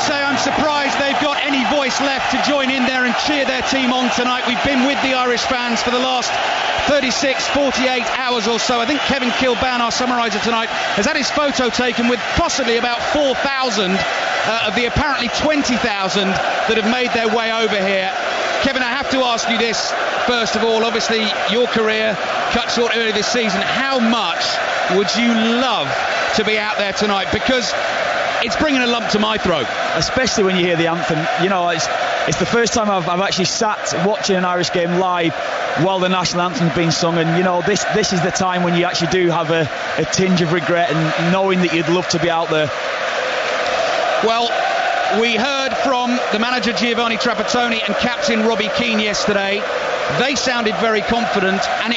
say I'm surprised they've got any voice left to join in there and cheer their team on tonight. We've been with the Irish fans for the last 36, 48 hours or so. I think Kevin Kilban, our summariser tonight, has had his photo taken with possibly about 4,000 of the apparently 20,000 that have made their way over here. Kevin, I have to ask you this first of all. Obviously, your career cut short earlier this season. How much would you love to be out there tonight? Because it's bringing a lump to my throat. Especially when you hear the anthem. You know, it's the first time I've actually sat watching an Irish game live while the national anthem's being sung, and you know, this is the time when you actually do have a tinge of regret and knowing that you'd love to be out there. Well, we heard from the manager Giovanni Trapattoni and captain Robbie Keane yesterday. They sounded very confident, and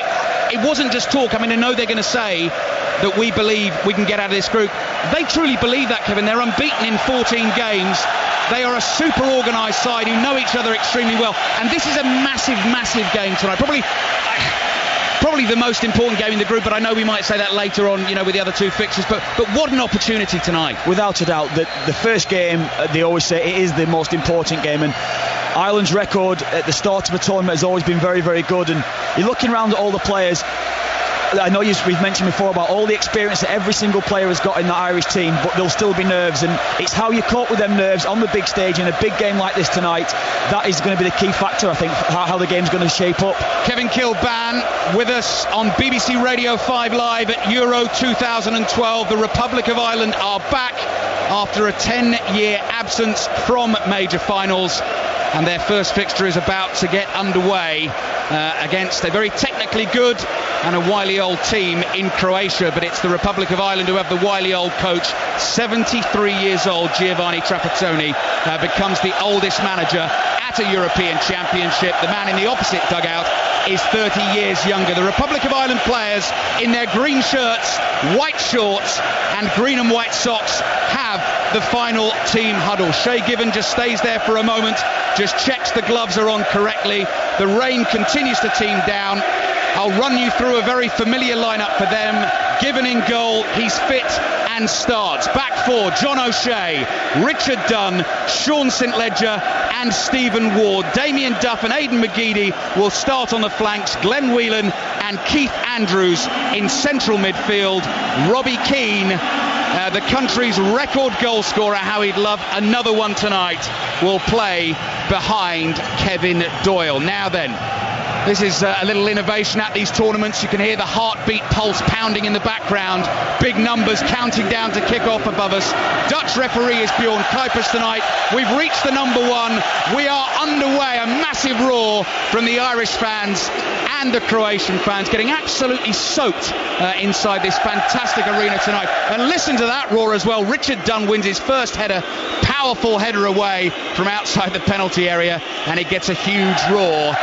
it wasn't just talk. I mean, I know they're going to say that we believe we can get out of this group. They truly believe that, Kevin. They're unbeaten in 14 games. They are a super organised side who know each other extremely well. And this is a massive, massive game tonight. Probably the most important game in the group, but I know we might say that later on, you know, with the other two fixtures. But what an opportunity tonight. Without a doubt, the first game, they always say it is the most important game. And Ireland's record at the start of a tournament has always been very, very good. And you're looking around at all the players. I know we've mentioned before about all the experience that every single player has got in the Irish team, but there'll still be nerves, and it's how you cope with them nerves on the big stage in a big game like this tonight. That is going to be the key factor, I think, how the game's going to shape up. Kevin Kilban with us on BBC Radio 5 Live at Euro 2012. The Republic of Ireland are back after a 10-year absence from major finals, and their first fixture is about to get underway against a very technically good and a wily old team in Croatia. But it's the Republic of Ireland who have the wily old coach. 73 years old, Giovanni Trapattoni becomes the oldest manager at a European Championship. The man in the opposite dugout is 30 years younger. The Republic of Ireland players in their green shirts, white shorts and green and white socks have the final team huddle. Shay Given just stays there for a moment, just checks the gloves are on correctly. The rain continues to team down. I'll run you through a very familiar lineup for them. Given in goal, he's fit and starts. Back four, John O'Shea, Richard Dunn, Sean St Ledger and Stephen Ward. Damien Duff and Aidan McGeady will start on the flanks. Glenn Whelan and Keith Andrews in central midfield. Robbie Keane, the country's record goal scorer, how he'd love another one tonight, will play behind Kevin Doyle. Now then, this is a little innovation at these tournaments. You can hear the heartbeat pulse pounding in the background. Big numbers counting down to kick off above us. Dutch referee is Bjorn Kuipers tonight. We've reached the number one. We are underway. A massive roar from the Irish fans and the Croatian fans, getting absolutely soaked inside this fantastic arena tonight. And listen to that roar as well. Richard Dunn wins his first header, powerful header away from outside the penalty area, and it gets a huge roar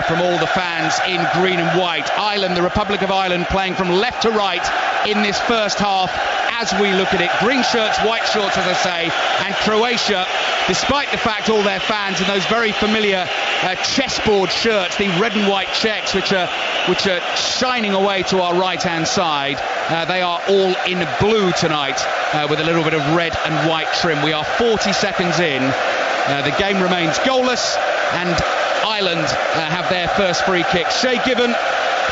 from all the fans in green and white. Ireland, the Republic of Ireland, playing from left to right in this first half as we look at it. Green shirts, white shorts, as I say, and Croatia, despite the fact all their fans in those very familiar chessboard shirts, the red and white checks, which are shining away to our right-hand side, they are all in blue tonight with a little bit of red and white trim. We are 40 seconds in. The game remains goalless, and Ireland have their first free kick. Shay Given,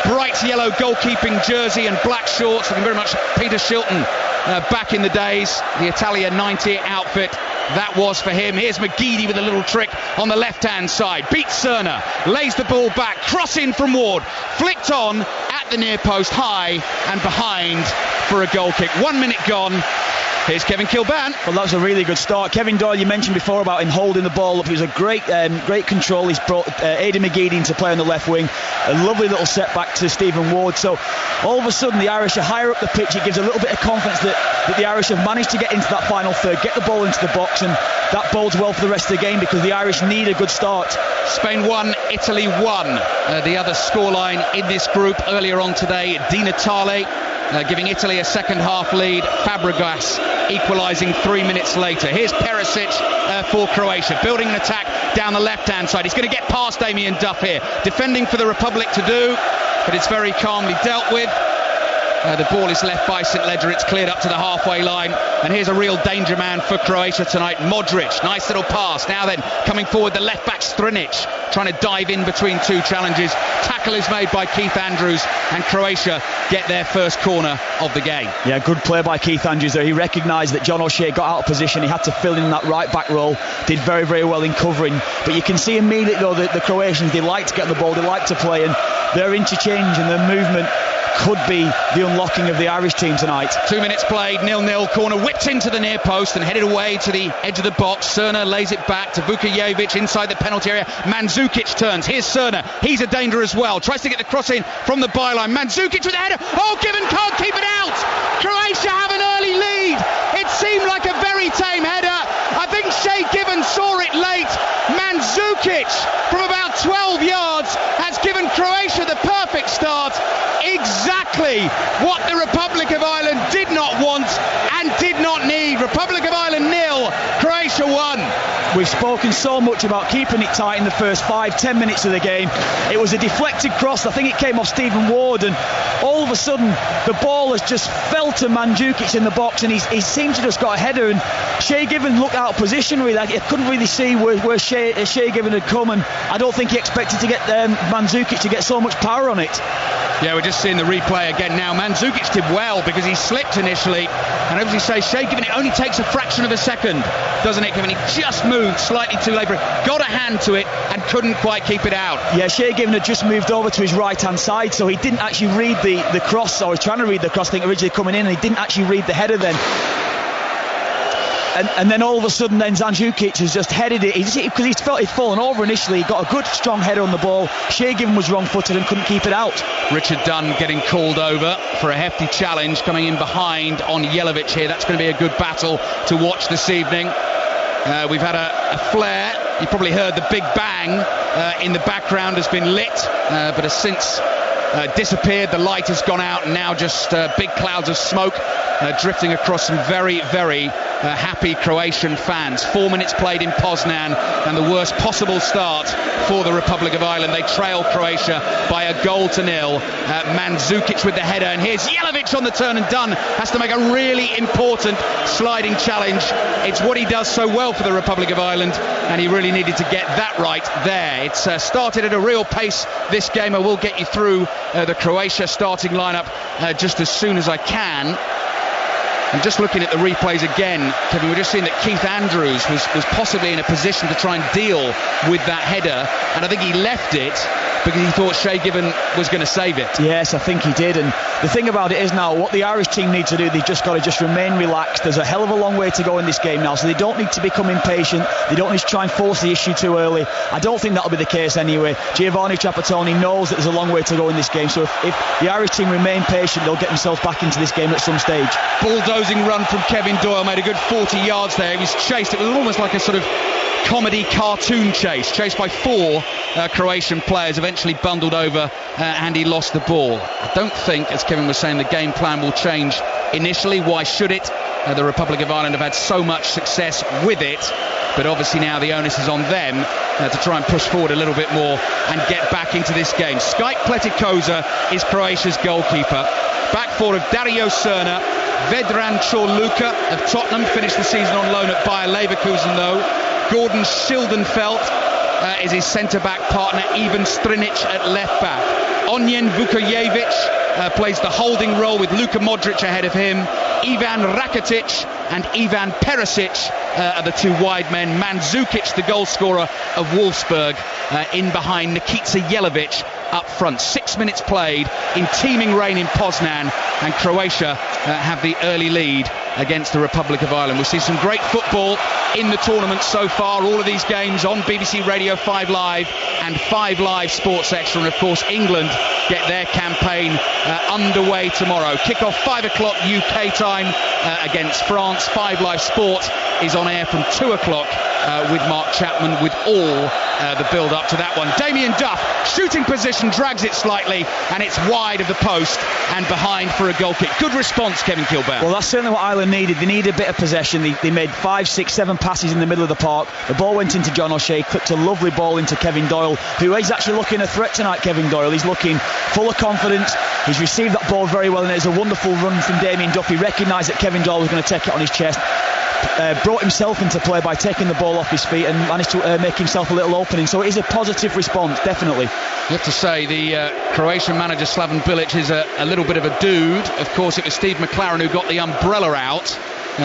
bright yellow goalkeeping jersey and black shorts, looking very much Peter Shilton back in the days. The Italia 90 outfit, that was for him. Here's McGeady with a little trick on the left-hand side. Beats Cerner, lays the ball back, cross in from Ward, flicked on at the near post, high and behind for a goal kick. 1 minute gone. Here's Kevin Kilban. Well, that was a really good start. Kevin Doyle, you mentioned before about him holding the ball up. It was a great control. He's brought Aidan McGeady into play on the left wing. A lovely little setback to Stephen Ward. So all of a sudden the Irish are higher up the pitch. It gives a little bit of confidence that the Irish have managed to get into that final third, get the ball into the box, and that bodes well for the rest of the game because the Irish need a good start. Spain 1, Italy 1. The other scoreline in this group earlier on today, Di Natale giving Italy a second half lead. Fabregas equalising 3 minutes later. Here's Perisic for Croatia, building an attack down the left-hand side. He's going to get past Damien Duff here. Defending for the Republic to do, but it's very calmly dealt with. The ball is left by St Ledger. It's cleared up to the halfway line, and here's a real danger man for Croatia tonight. Modric, nice little pass. Now then, coming forward, the left back Strinic trying to dive in between two challenges. Tackle is made by Keith Andrews, and Croatia get their first corner of the game. Yeah, good play by Keith Andrews there. He recognised that John O'Shea got out of position. He had to fill in that right back role. Did very, very well in covering. But you can see immediately though that the Croatians, they like to get the ball, they like to play, and their interchange and their movement could be the unlocking of the Irish team tonight. 2 minutes played, 0-0. Corner whipped into the near post and headed away to the edge of the box. Cerna lays it back to Vukojevic inside the penalty area. Mandzukic turns. Here's Cerna. He's a danger as well. Tries to get the cross in from the byline. Mandzukic with the header. Oh, Given can't keep it out. Croatia have an early lead. It seemed like a very tame header. I think Shea Given saw it late. Mandzukic from about 12 yards has given Croatia the perfect start. Exactly what the Republic of Ireland did not want and did not need. Republic of Ireland 0, Croatia 1. We've spoken so much about keeping it tight in the first 5-10 minutes of the game. It was a deflected cross. I think it came off Stephen Ward, and all of a sudden the ball has just fell to Mandzukic in the box, and he seemed to just got a header, and Shea Given looked out of position really. I couldn't really see where Shea Given had come, and I don't think he expected to get Mandzukic to get so much power on it. Yeah, we're just seeing the replay again now. Mandzukic did well because he slipped initially, and as you say, Shea Given, it only takes a fraction of a second, doesn't it, Given? He just moved slightly too late for it, got a hand to it and couldn't quite keep it out. Yeah, Shea Given had just moved over to his right hand side, so he didn't actually read the cross, or he was trying to read the cross, I think, originally coming in, and he didn't actually read the header then. And then all of a sudden then Mandzukic has just headed it because he felt he'd fallen over initially. He got a good strong header on the ball. Shea Given was wrong footed and couldn't keep it out. Richard Dunn getting called over for a hefty challenge, coming in behind on Jelavic here. That's going to be a good battle to watch this evening. We've had a flare. You probably heard the big bang in the background has been lit, but has since disappeared. The light has gone out, and now just big clouds of smoke drifting across some very, very happy Croatian fans. 4 minutes played in Poznan, and the worst possible start for the Republic of Ireland. They trail Croatia by 1-0. Mandzukic with the header, and here's Jelavic on the turn, and Dunn has to make a really important sliding challenge. It's what he does so well for the Republic of Ireland, and he really needed to get that right there. It's started at a real pace, this game. I will get you through the Croatia starting lineup just as soon as I can. And just looking at the replays again, Kevin, we're just seeing that Keith Andrews was possibly in a position to try and deal with that header, and I think he left it because he thought Shea Given was going to save it. Yes, I think he did, and the thing about it is now, what the Irish team need to do, they've just got to just remain relaxed. There's a hell of a long way to go in this game now, so they don't need to become impatient. They don't need to try and force the issue too early. I don't think that'll be the case anyway. Giovanni Trapattoni knows that there's a long way to go in this game, so if the Irish team remain patient, they'll get themselves back into this game at some stage. Bulldozing run from Kevin Doyle, made a good 40 yards there. He was chased. It was almost like a sort of comedy cartoon chased by 4 Croatian players, eventually bundled over, and he lost the ball. I don't think, as Kevin was saying, the game plan will change initially. Why should it? The Republic of Ireland have had so much success with it, but obviously now the onus is on them to try and push forward a little bit more and get back into this game. Skype Pletikosa is Croatia's goalkeeper. Back four of Dario Cerna, Vedran Čorluka of Tottenham, finished the season on loan at Bayer Leverkusen though. Gordon Schildenfeld is his centre-back partner, Ivan Strinic at left-back. Onyen Vukojevic plays the holding role with Luka Modric ahead of him. Ivan Rakitic and Ivan Perisic are the 2 wide men. Mandzukic, the goal scorer of Wolfsburg, in behind Nikita Jelavic up front. 6 minutes played in teeming rain in Poznan, and Croatia have the early lead against the Republic of Ireland. We've seen some great football in the tournament so far. All of these games on BBC Radio 5 Live and 5 Live Sports Extra, and of course England get their campaign underway tomorrow. Kick-off 5 o'clock UK time against France. 5 Live Sport is on on air from 2 o'clock with Mark Chapman, with all the build up to that one. Damien Duff, shooting position, drags it slightly, and it's wide of the post and behind for a goal kick. Good response, Kevin Kilbane. Well, that's certainly what Ireland needed. They needed a bit of possession. They made 5, 6, 7 passes in the middle of the park. The ball went into John O'Shea, clipped a lovely ball into Kevin Doyle, who is actually looking a threat tonight. Kevin Doyle, he's looking full of confidence. He's received that ball very well, and it's a wonderful run from Damien Duff. He recognised that Kevin Doyle was going to take it on his chest. Brought himself into play by taking the ball off his feet and managed to make himself a little opening. So it is a positive response, definitely. You have to say the Croatian manager Slaven Bilic is a little bit of a dude. Of course, it was Steve McLaren who got the umbrella out,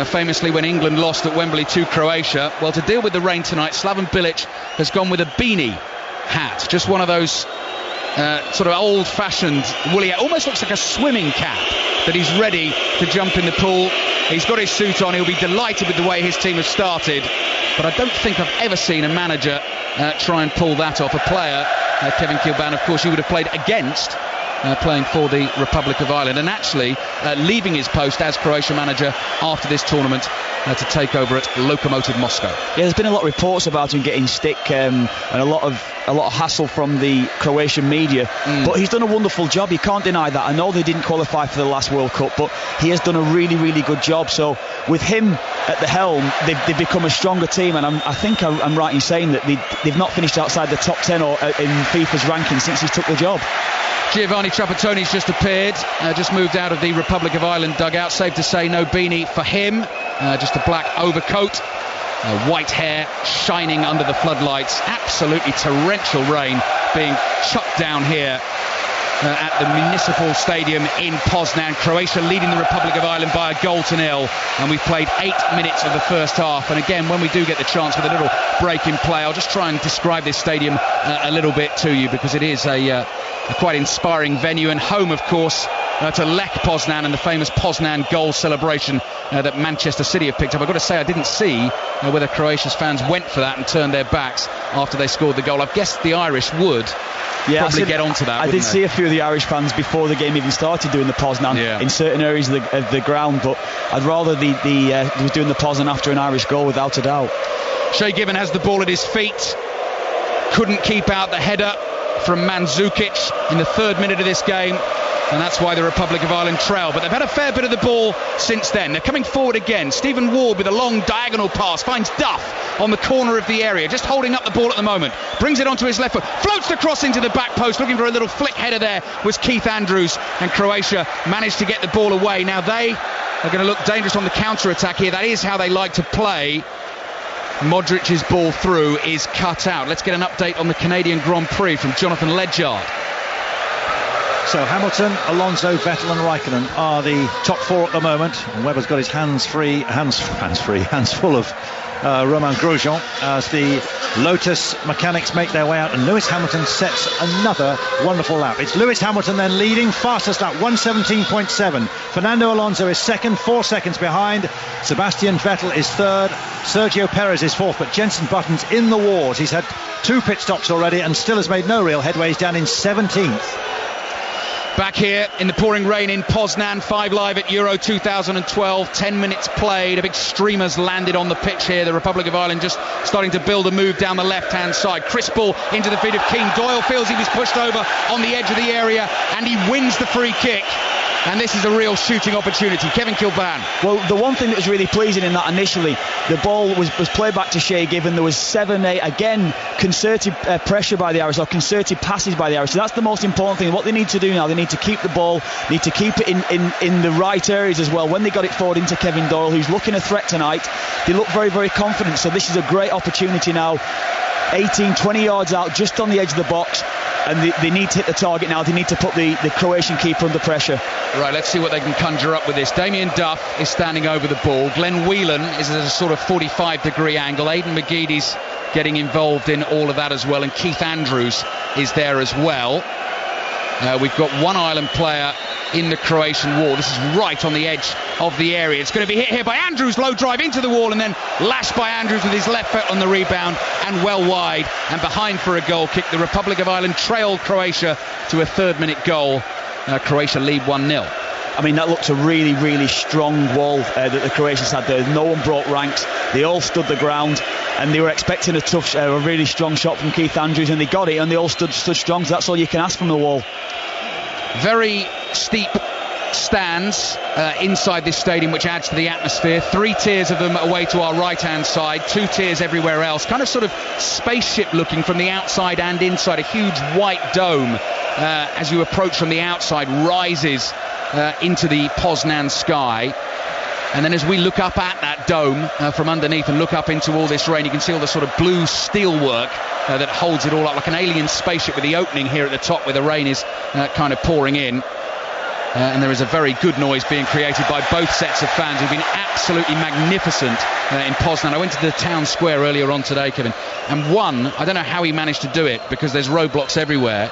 famously when England lost at Wembley to Croatia. Well, to deal with the rain tonight, Slaven Bilic has gone with a beanie hat, just one of those sort of old-fashioned woolly, almost looks like a swimming cap, that he's ready to jump in the pool. He's got his suit on. He'll be delighted with the way his team has started, but I don't think I've ever seen a manager try and pull that off. A player, Kevin Kilbane, of course, you would have played against, playing for the Republic of Ireland, and actually leaving his post as Croatian manager after this tournament to take over at Lokomotiv Moscow. Yeah, there's been a lot of reports about him getting stick and a lot of hassle from the Croatian media, but he's done a wonderful job. You can't deny that. I know they didn't qualify for the last World Cup, but he has done a really, really good job. So with him at the helm, they've become a stronger team, and I think I'm right in saying that they've not finished outside the top 10 or in FIFA's ranking since he took the job. Giovanni Trapattoni's just appeared, just moved out of the Republic of Ireland dugout. Safe to say, no beanie for him, just a black overcoat, white hair shining under the floodlights. Absolutely torrential rain being chucked down here at the Municipal Stadium in Poznan. Croatia leading the Republic of Ireland by a 1-0, and we've played 8 minutes of the first half. And again, when we do get the chance with a little break in play, I'll just try and describe this stadium a little bit to you, because it is a quite inspiring venue, and home, of course, to Lech Poznan and the famous Poznan goal celebration that Manchester City have picked up. I've got to say, I didn't see whether Croatia's fans went for that and turned their backs after they scored the goal. I've guessed the Irish would probably get onto that. I did see a few of the Irish fans before the game even started doing the Poznan in certain areas of the ground, but I'd rather he was doing the Poznan after an Irish goal, without a doubt. Shea Given has the ball at his feet, couldn't keep out the header from Mandzukic in the 3rd minute of this game, and that's why the Republic of Ireland trail. But they've had a fair bit of the ball since then. They're coming forward again. Stephen Ward with a long diagonal pass finds Duff on the corner of the area, just holding up the ball at the moment, brings it onto his left foot, floats the cross into the back post, looking for a little flick header. There was Keith Andrews, and Croatia managed to get the ball away. Now they are going to look dangerous on the counter-attack here. That is how they like to play. Modric's ball through is cut out. Let's get an update on the Canadian Grand Prix from Jonathan Ledyard. So Hamilton, Alonso, Vettel and Raikkonen are the top 4 at the moment, and Webber's got his hands full of Romain Grosjean as the Lotus mechanics make their way out, and Lewis Hamilton sets another wonderful lap. It's Lewis Hamilton then leading, fastest lap, 1:17.7. Fernando Alonso is second, 4 seconds behind. Sebastian Vettel is third. Sergio Perez is fourth, but Jenson Button's in the wars. He's had 2 pit stops already and still has made no real headway. He's down in 17th. Back here in the pouring rain in Poznan, 5 Live at Euro 2012, 10 minutes played. A big streamer's landed on the pitch here. The Republic of Ireland just starting to build a move down the left-hand side. Crisp ball into the feet of Keane. Doyle feels he was pushed over on the edge of the area, and he wins the free kick. And this is a real shooting opportunity. Kevin Kilbane. Well, the one thing that was really pleasing in that initially, the ball was played back to Shea Given. There was 7-8, again, concerted pressure by the Irish, or concerted passes by the Irish. So that's the most important thing. What they need to do now, they need to keep the ball, need to keep it in the right areas as well. When they got it forward into Kevin Doyle, who's looking a threat tonight, they look very, very confident. So this is a great opportunity now. 18, 20 yards out, just on the edge of the box. And they need to hit the target now. They need to put the Croatian keeper under pressure. Right, let's see what they can conjure up with this. Damien Duff is standing over the ball. Glenn Whelan is at a sort of 45-degree angle. Aidan McGeady's getting involved in all of that as well. And Keith Andrews is there as well. We've got one Ireland player in the Croatian wall. This is right on the edge of the area. It's going to be hit here by Andrews. Low drive into the wall and then lashed by Andrews with his left foot on the rebound and well wide and behind for a goal kick. The Republic of Ireland trailed Croatia to a 3rd minute goal. Croatia lead 1-0. I mean, that looked a really, really strong wall that the Croatians had there. No one broke ranks. They all stood the ground, and they were expecting a really strong shot from Keith Andrews, and they got it, and they all stood strong. So that's all you can ask from the wall. Very steep stands inside this stadium, which adds to the atmosphere. 3 tiers of them away to our right-hand side, 2 tiers everywhere else. Kind of sort of spaceship looking from the outside and inside. A huge white dome as you approach from the outside rises into the Poznan sky. And then as we look up at that dome from underneath and look up into all this rain, you can see all the sort of blue steelwork that holds it all up, like an alien spaceship, with the opening here at the top where the rain is kind of pouring in. And there is a very good noise being created by both sets of fans who've been absolutely magnificent in Poznan. I went to the town square earlier on today, Kevin, and I don't know how he managed to do it because there's roadblocks everywhere.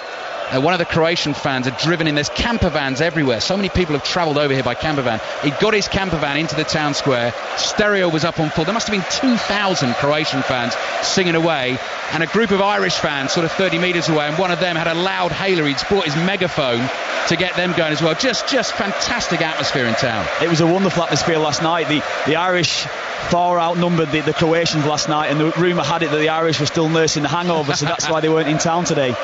One of the Croatian fans had driven in. There's camper vans everywhere. So many people have travelled over here by camper van. He got his camper van into the town square. Stereo was up on full. There must have been 2,000 Croatian fans singing away, and a group of Irish fans sort of 30 metres away, and one of them had a loud hailer. He'd brought his megaphone to get them going as well. Just fantastic atmosphere in town. It was a wonderful atmosphere last night. The Irish far outnumbered the Croatians last night, and the rumour had it that the Irish were still nursing the hangover, so that's why they weren't in town today.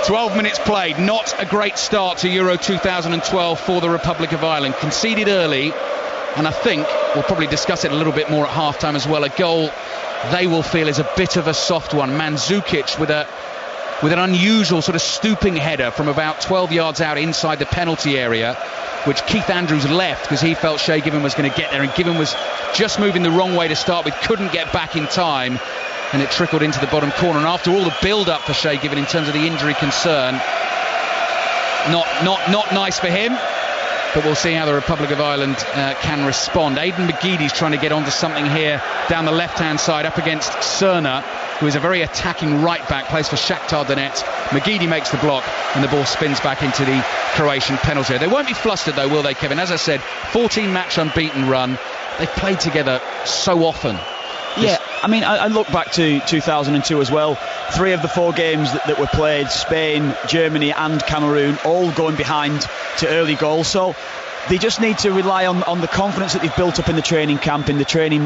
12 minutes played, not a great start to Euro 2012 for the Republic of Ireland. Conceded early, and I think we'll probably discuss it a little bit more at half-time as well. A goal they will feel is a bit of a soft one. Mandzukic with an unusual sort of stooping header from about 12 yards out inside the penalty area, which Keith Andrews left because he felt Shay Given was going to get there, and Given was just moving the wrong way to start with, couldn't get back in time, and it trickled into the bottom corner. And after all the build-up for Shay Given in terms of the injury concern, not nice for him. But we'll see how the Republic of Ireland can respond. Aidan McGeady's trying to get onto something here down the left-hand side up against Cerna, who is a very attacking right-back, plays for Shakhtar Donetsk. McGeady makes the block, and the ball spins back into the Croatian penalty. They won't be flustered, though, will they, Kevin? As I said, 14-match unbeaten run. They've played together so often. Yeah, I mean, I look back to 2002 as well. 3 of the 4 games that were played, Spain, Germany and Cameroon, all going behind to early goals. So they just need to rely on the confidence that they've built up in the training camp, in the training,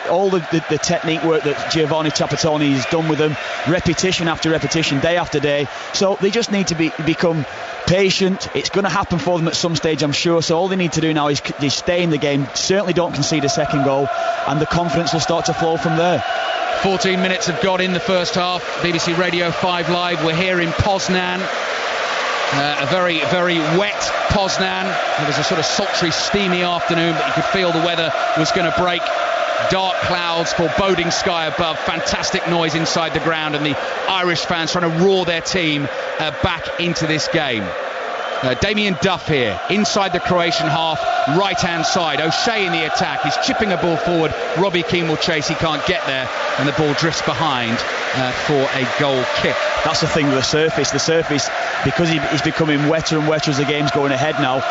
all the technique work that Giovanni Trapattoni has done with them, repetition after repetition, day after day. So they just need to become patient. It's going to happen for them at some stage, I'm sure. So all they need to do now is stay in the game, certainly don't concede a second goal, and the confidence will start to flow from there. 14 minutes have got in the first half. BBC Radio 5 Live, we're here in Poznan. A very, very wet Poznan. It was a sort of sultry, steamy afternoon, but you could feel the weather was going to break. Dark clouds, foreboding sky above, fantastic noise inside the ground, and the Irish fans trying to roar their team back into this game. Damien Duff here, inside the Croatian half, right-hand side. O'Shea in the attack. He's chipping a ball forward. Robbie Keane will chase. He can't get there, and the ball drifts behind for a goal kick. That's the thing with the surface. The surface, because he's becoming wetter and wetter as the game's going ahead now,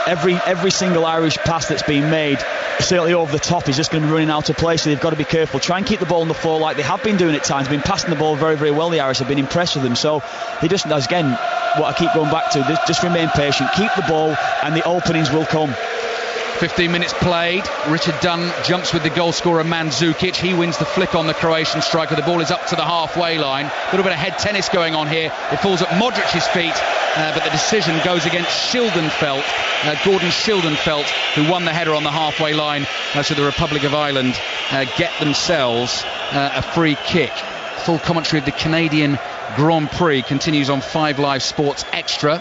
every single Irish pass that's being made, certainly over the top, is just going to be running out of play, so they've got to be careful. Try and keep the ball on the floor like they have been doing at times. Been passing the ball very, very well. The Irish have been impressed with them. So they just, again, what I keep going back to, just remain patient, keep the ball, and the openings will come. 15 minutes played. Richard Dunn jumps with the goal scorer Mandzukic. He wins the flick on the Croatian striker. The ball is up to the halfway line. A little bit of head tennis going on here. It falls at Modric's feet, but the decision goes against Schildenfeld, Gordon Schildenfeld, who won the header on the halfway line. So the Republic of Ireland get themselves a free kick. Full commentary of the Canadian Grand Prix continues on 5 Live Sports Extra.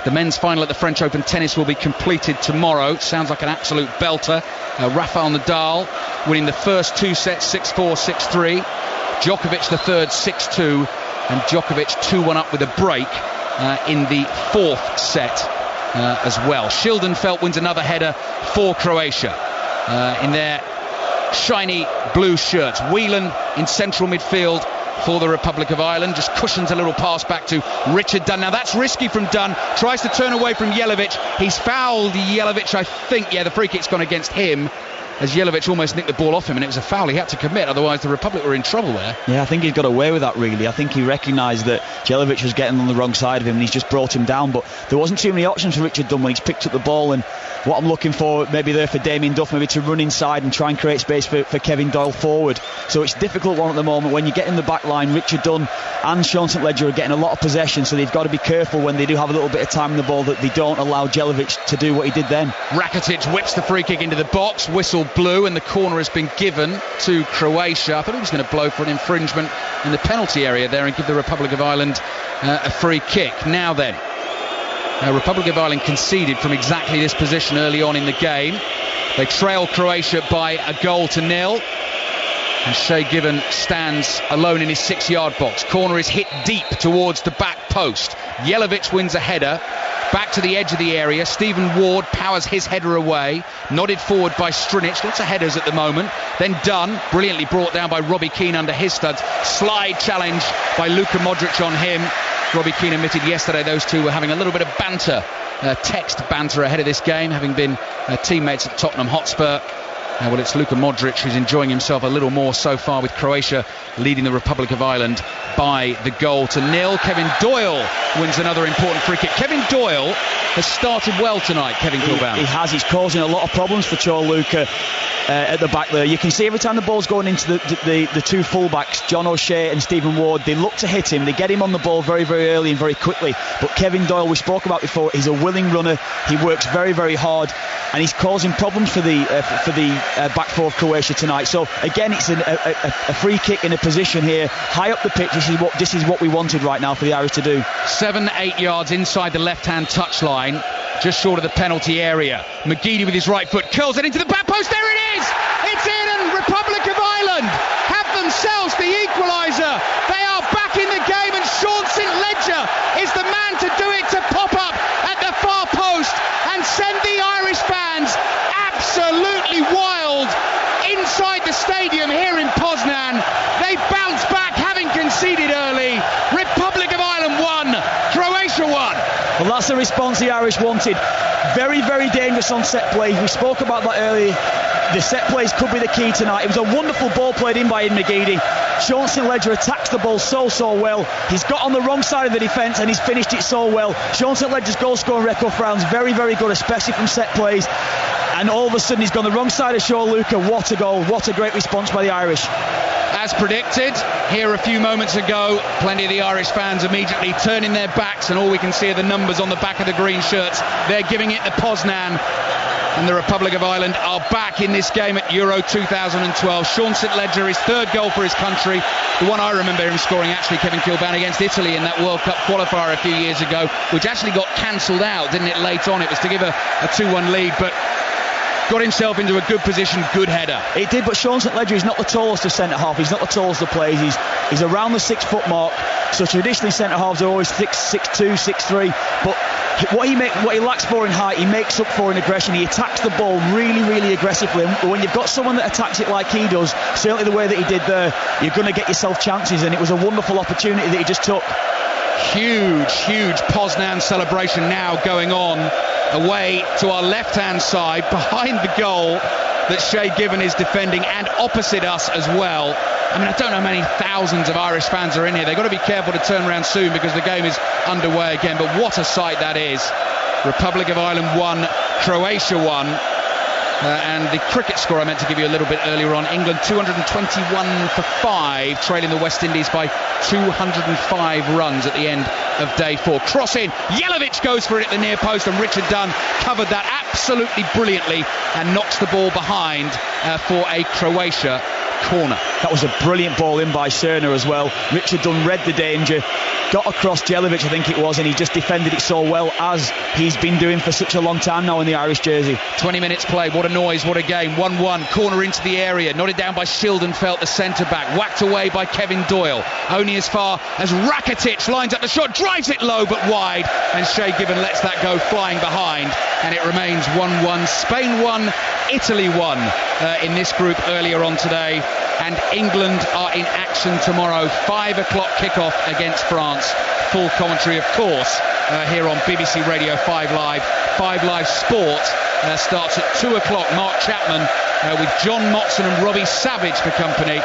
The men's final at the French Open tennis will be completed tomorrow. Sounds like an absolute belter. Rafael Nadal winning the first 2 sets, 6-4, 6-3. Djokovic the third, 6-2. And Djokovic 2-1 up with a break in the 4th set as well. Schildenfeld wins another header for Croatia in their shiny blue shirts. Whelan in central midfield for the Republic of Ireland, just cushions a little pass back to Richard Dunn. Now that's risky from Dunn, tries to turn away from Jelavic. He's fouled Jelavic, I think. Yeah, the free kick's gone against him, as Jelavic almost nicked the ball off him, and it was a foul he had to commit, otherwise the Republic were in trouble there. Yeah, I think he's got away with that, really. I think he recognised that Jelavic was getting on the wrong side of him, and he's just brought him down. But there wasn't too many options for Richard Dunn when he's picked up the ball, and what I'm looking for maybe there for Damien Duff, maybe to run inside and try and create space for Kevin Doyle forward. So it's a difficult one at the moment. When you get in the back line, Richard Dunn and Sean St Ledger are getting a lot of possession, so they've got to be careful when they do have a little bit of time in the ball that they don't allow Jelavic to do what he did then. Rakitic whips the free kick into the box, whistle blew, and the corner has been given to Croatia. I thought he was going to blow for an infringement in the penalty area there and give the Republic of Ireland a free kick. Now then, Republic of Ireland conceded from exactly this position early on in the game. They trail Croatia by a 1-0, and Shay Given stands alone in his 6-yard box. Corner is hit deep towards the back post. Jelavic wins a header back to the edge of the area. Stephen Ward powers his header away, nodded forward by Strinic. Lots of headers at the moment. Then Dunn, brilliantly brought down by Robbie Keane under his studs. Slide challenge by Luka Modric on him. Robbie Keane admitted yesterday those two were having a little bit of banter, text banter ahead of this game, having been teammates at Tottenham Hotspur. Well, it's Luka Modric who's enjoying himself a little more so far, with Croatia leading the Republic of Ireland by the 0-0. Kevin Doyle wins another important free kick. Kevin Doyle has started well tonight, Kevin Kilbane. He has. He's causing a lot of problems for Cho Luka at the back there. You can see every time the ball's going into the two fullbacks, John O'Shea and Stephen Ward, they look to hit him. They get him on the ball very, very early and very quickly. But Kevin Doyle, we spoke about before, he's a willing runner. He works very, very hard, and he's causing problems for the back four of Croatia tonight. So again, it's a free kick in a position here high up the pitch. This is what we wanted right now for the Irish to do. 7-8 yards inside the left-hand touchline, just short of the penalty area. McGeady with his right foot curls it into the back post. There it is! It's in, and Republic of Ireland have themselves the equaliser. They are back in the game, and Sean St Ledger is the man to do it, to pop up at the far post and send the Irish fans absolutely wild inside the stadium here in Poznan. They bounce back, having conceded early. Republic of Ireland 1, Croatia 1. Well, that's the response the Irish wanted. Very, very dangerous on set plays. We spoke about that earlier. The set plays could be the key tonight. It was a wonderful ball played in by Ian McGeady. Sean St Ledger attacks the ball so well. He's got on the wrong side of the defence, and he's finished it so well. Sean St Ledger's goal scoring record for Ireland's very, very good, especially from set plays. And all of a sudden he's gone the wrong side of Sean Luka. What a goal, what a great response by the Irish. As predicted, here a few moments ago, plenty of the Irish fans immediately turning their backs, and all we can see are the numbers on the back of the green shirts. They're giving it the Poznan, and the Republic of Ireland are back in this game at Euro 2012. Sean St Ledger, his third goal for his country. The one I remember him scoring, actually, Kevin Kilbane, against Italy in that World Cup qualifier a few years ago, which actually got cancelled out, didn't it, late on? It was to give a 2-1 lead, but got himself into a good position, good header. It did, but Sean St Ledger is not the tallest of centre-half. He's not the tallest of players. He's around the 6 foot mark. So traditionally centre-halves are always 6'2", 6'3". But what he lacks for in height, he makes up for in aggression. He attacks the ball really, really aggressively. And when you've got someone that attacks it like he does, certainly the way that he did there, you're going to get yourself chances. And it was a wonderful opportunity that he just took. Huge Poznan celebration now going on away to our left-hand side, behind the goal that Shay Given is defending, and opposite us as well. I mean, I don't know how many thousands of Irish fans are in here. They've got to be careful to turn around soon because the game is underway again. But what a sight that is. Republic of Ireland 1, Croatia 1. And the cricket score I meant to give you a little bit earlier on. England 221 for 5, trailing the West Indies by 205 runs at the end of day 4. Cross in, Jelavic goes for it at the near post, and Richard Dunn covered that absolutely brilliantly and knocks the ball behind for a Croatia corner. That was a brilliant ball in by Cerner as well. Richard Dunn read the danger, got across Jelavic, I think it was, and he just defended it so well, as he's been doing for such a long time now in the Irish jersey. 20 minutes played, what a noise, what a game. 1-1, corner into the area, nodded down by Schildenfeld, the centre-back, whacked away by Kevin Doyle, only as far as Rakitic lines up the shot, drives it low but wide, and Shay Given lets that go flying behind, and it remains 1-1. Spain 1, Italy 1 in this group earlier on today. And England are in action tomorrow, 5 o'clock kickoff against France. Full commentary, of course, here on BBC Radio 5 Live. 5 Live Sport starts at 2 o'clock. Mark Chapman with John Motson and Robbie Savage for company.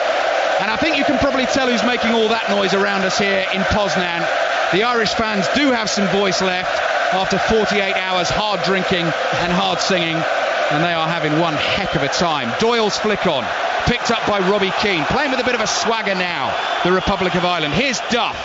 And I think you can probably tell who's making all that noise around us here in Poznan. The Irish fans do have some voice left after 48 hours hard drinking and hard singing, and they are having one heck of a time. Doyle's flick on, picked up by Robbie Keane, playing with a bit of a swagger now, the Republic of Ireland. Here's Duff.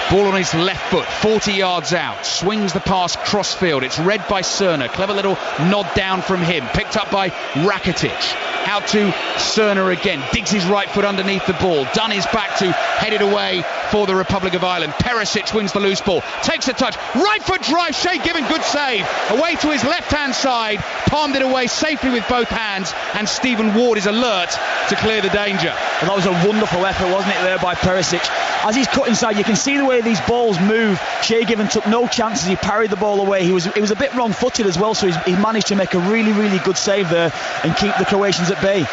Ball on his left foot, 40 yards out, swings the pass crossfield. It's read by Cerner. Clever little nod down from him, picked up by Rakitic. Out to Cerner again, digs his right foot underneath the ball. Dunn is back to head it away for the Republic of Ireland. Perisic wins the loose ball, takes a touch, right foot drive, Shay Given, good save. Away to his left-hand side, palmed it away safely with both hands, and Stephen Ward is alert to clear the danger. Well, that was a wonderful effort, wasn't it, there by Perisic. As he's cut inside, you can see the way these balls move. Shay Given took no chances, he parried the ball away. He was a bit wrong-footed as well, so he managed to make a really, really good save there and keep the Croatians at bay.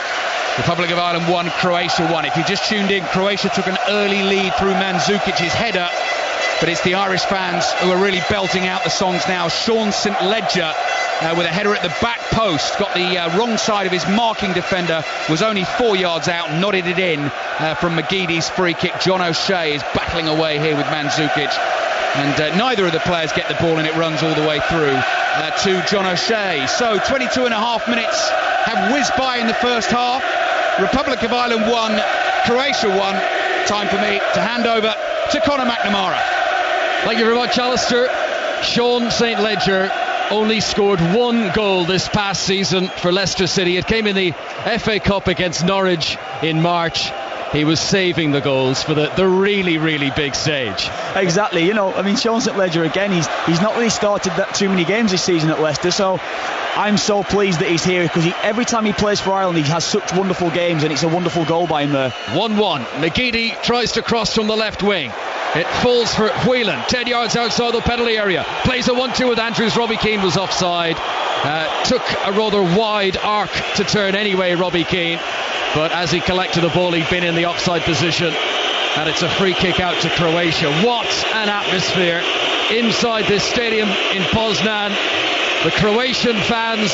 Republic of Ireland 1, Croatia 1. If you just tuned in, Croatia took an early lead through Mandzukic's header, but it's the Irish fans who are really belting out the songs now. Sean St Ledger with a header at the back post, got the wrong side of his marking defender, was only 4 yards out, nodded it in from McGeady's free kick. John O'Shea is battling away here with Mandzukic, and neither of the players get the ball, and it runs all the way through to John O'Shea. So 22 and a half minutes have whizzed by in the first half. Republic of Ireland 1, Croatia 1. Time for me to hand over to Conor McNamara. Thank you very much, Alistair. Sean St Ledger only scored one goal this past season for Leicester City. It came in the FA Cup against Norwich in March. He was saving the goals for the really, really big stage. Exactly. You know, I mean, Sean St Ledger again, he's not really started that too many games this season at Leicester, so I'm so pleased that he's here, because every time he plays for Ireland he has such wonderful games, and it's a wonderful goal by him there. 1-1. McGeady tries to cross from the left wing. It falls for Whelan, 10 yards outside the penalty area. Plays a 1-2 with Andrews. Robbie Keane was offside. Took a rather wide arc to turn anyway, Robbie Keane. But as he collected the ball, he'd been in the offside position. And it's a free kick out to Croatia. What an atmosphere inside this stadium in Poznan. The Croatian fans,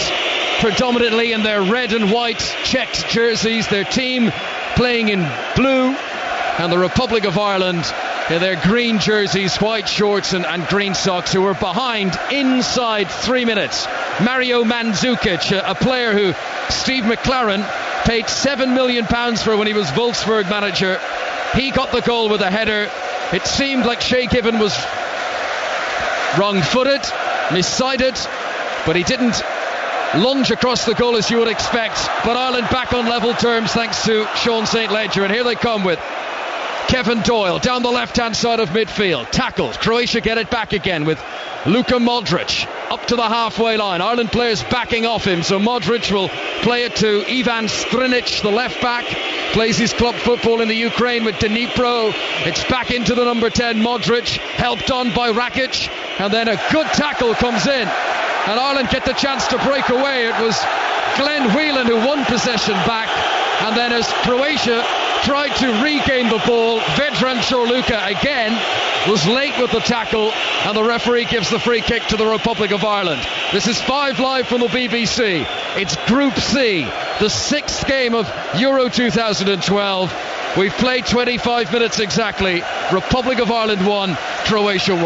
predominantly in their red and white checked jerseys, their team playing in blue, and the Republic of Ireland in their green jerseys, white shorts and green socks, who were behind inside 3 minutes. Mario Mandzukic, a player who Steve McLaren paid £7 million for when he was Wolfsburg manager. He got the goal with a header. It seemed like Shay Given was wrong-footed, missided, but he didn't lunge across the goal as you would expect. But Ireland back on level terms thanks to Sean St Ledger, and here they come with Kevin Doyle down the left-hand side of midfield. Tackled. Croatia get it back again with Luka Modric up to the halfway line. Ireland players backing off him, so Modric will play it to Ivan Strinic, the left-back. Plays his club football in the Ukraine with Dnipro. It's back into the number 10, Modric, helped on by Rakic. And then a good tackle comes in, and Ireland get the chance to break away. It was Glenn Whelan who won possession back, and then as Croatia tried to regain the ball, Vedran Chorluka again was late with the tackle, and the referee gives the free kick to the Republic of Ireland. This is 5 Live from the BBC. It's Group C, the 6th game of Euro 2012. We've played 25 minutes exactly. Republic of Ireland 1, Croatia 1.